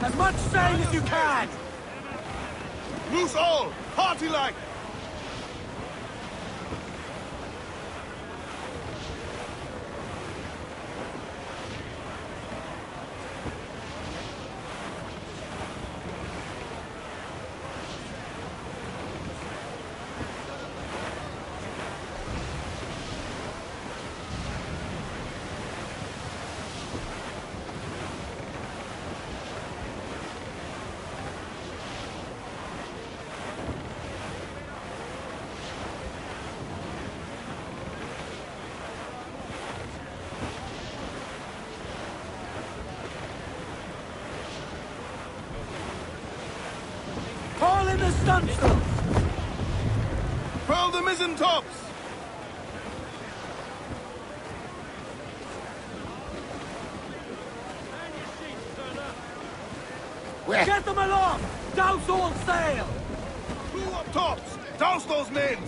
As much sail as you can! Loose all! Party like! Haul in the stunsails! Furl the mizzen tops! Get them aloft! Douse all sail! Crew up tops! Douse those men!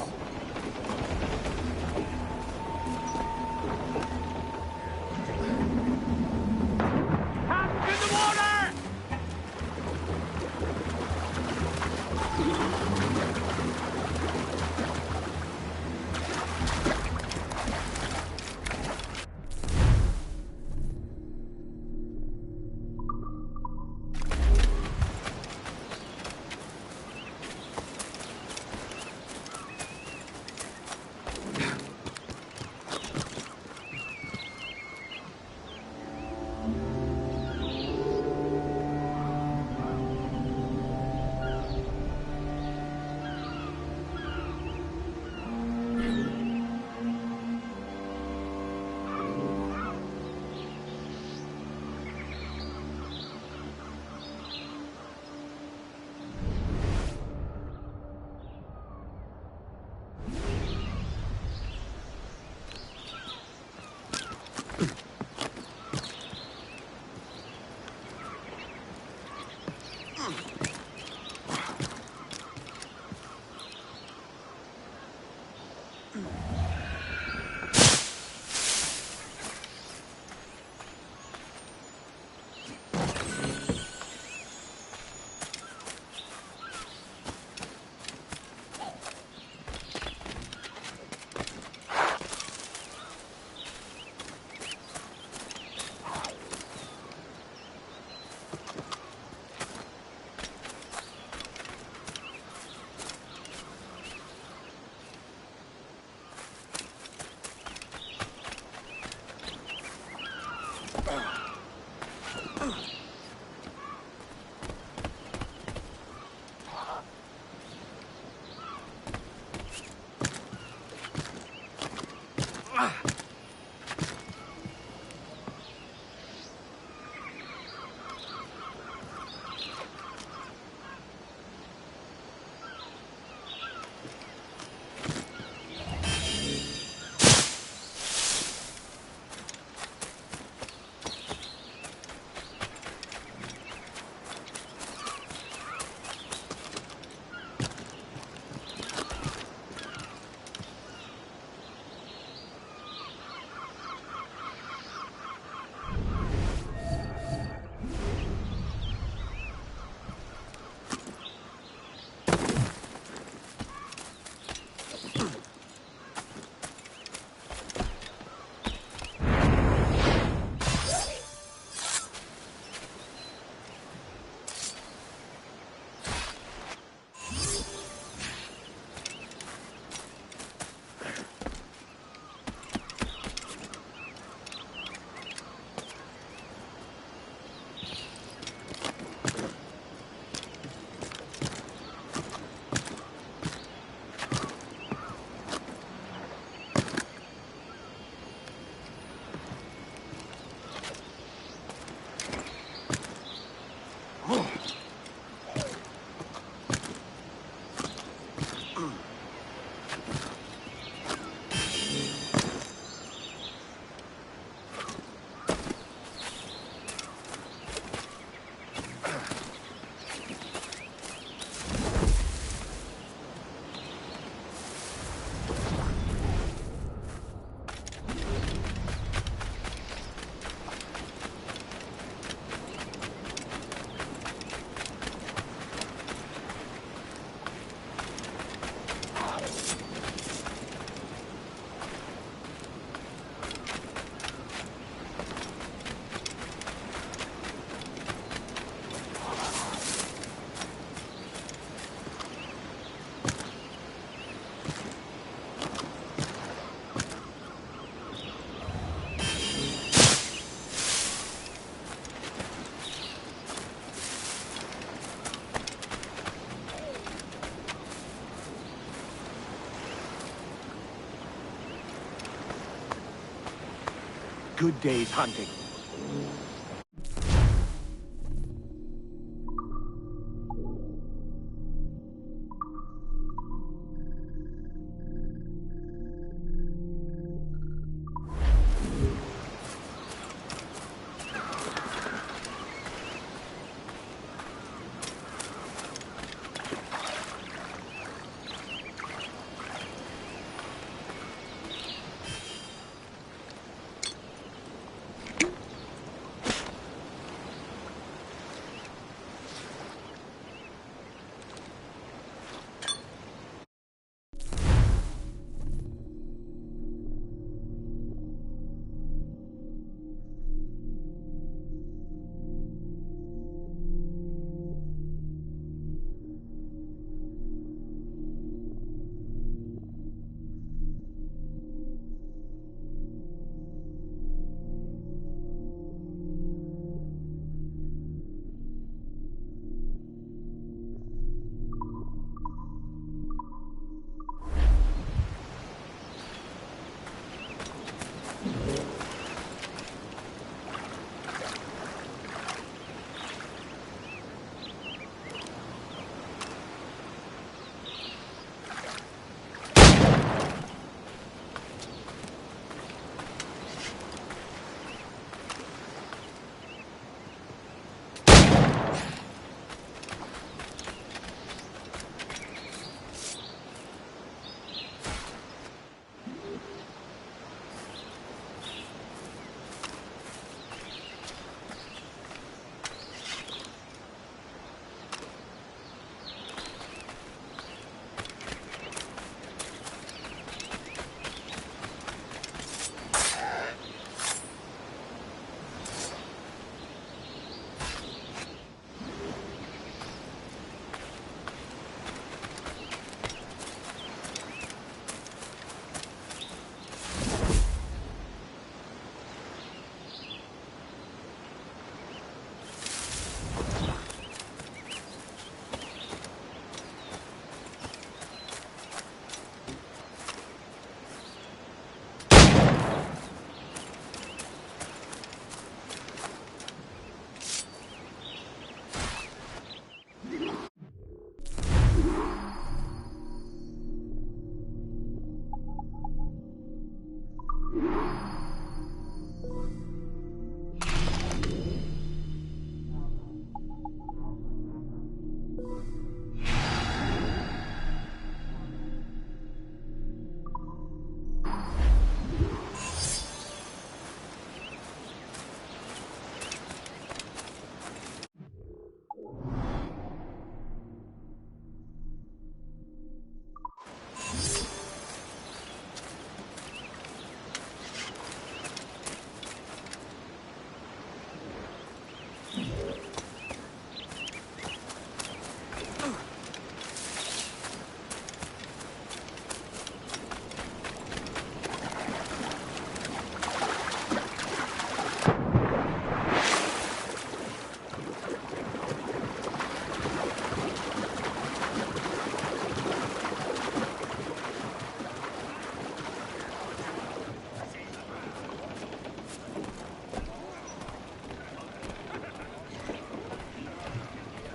good day's hunting.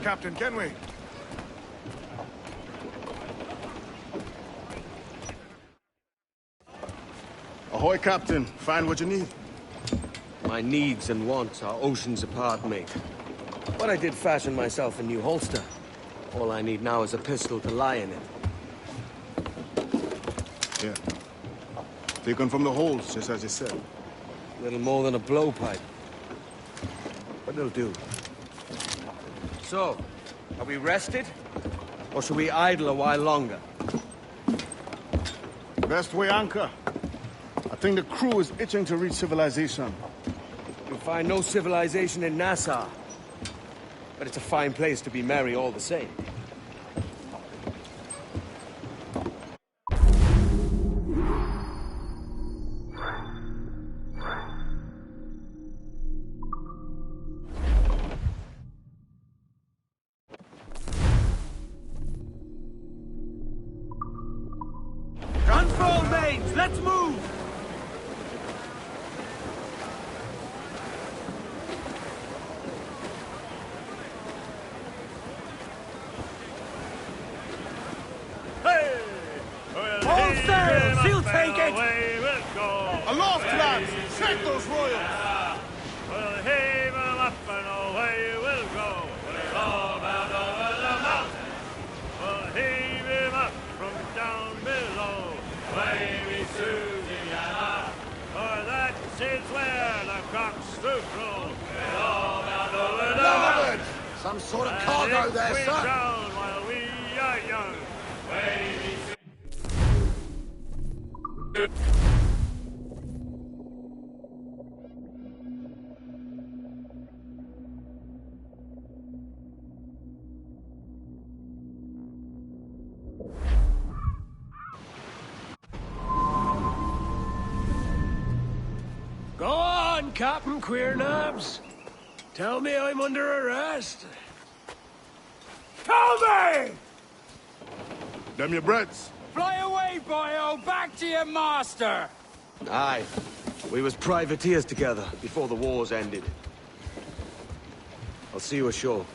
Captain Kenway. Ahoy, Captain. Find what you need. My needs and wants are oceans apart, mate. But I did fashion myself a new holster. All I need now is a pistol to lie in it. Yeah. Taken from the holes, just as you said. Little more than a blowpipe. But it'll do. So, are we rested? Or should we idle a while longer? Best way anchor. I think the crew is itching to reach civilization. You'll find no civilization in Nassau. But it's a fine place to be merry all the same. Guns roll, mates! Let's move! All sails! He'll take it! Away we'll go. Aloft, lads! Set those royals! We'll heave 'em up and away we'll go. We'll all bound over the mountain. We'll heave him up from down below. Wavy Susanna, for that's is where the cocks do crow. We'll all bound over the mountain. Some sort of cargo there, we sir. drown while we are young. Wavy Go on, Captain Queernabs. Tell me I'm under arrest. Tell me! Them your breads. Fly away, boyo! Back to your master! Aye. We was privateers together before the wars ended. I'll see you ashore.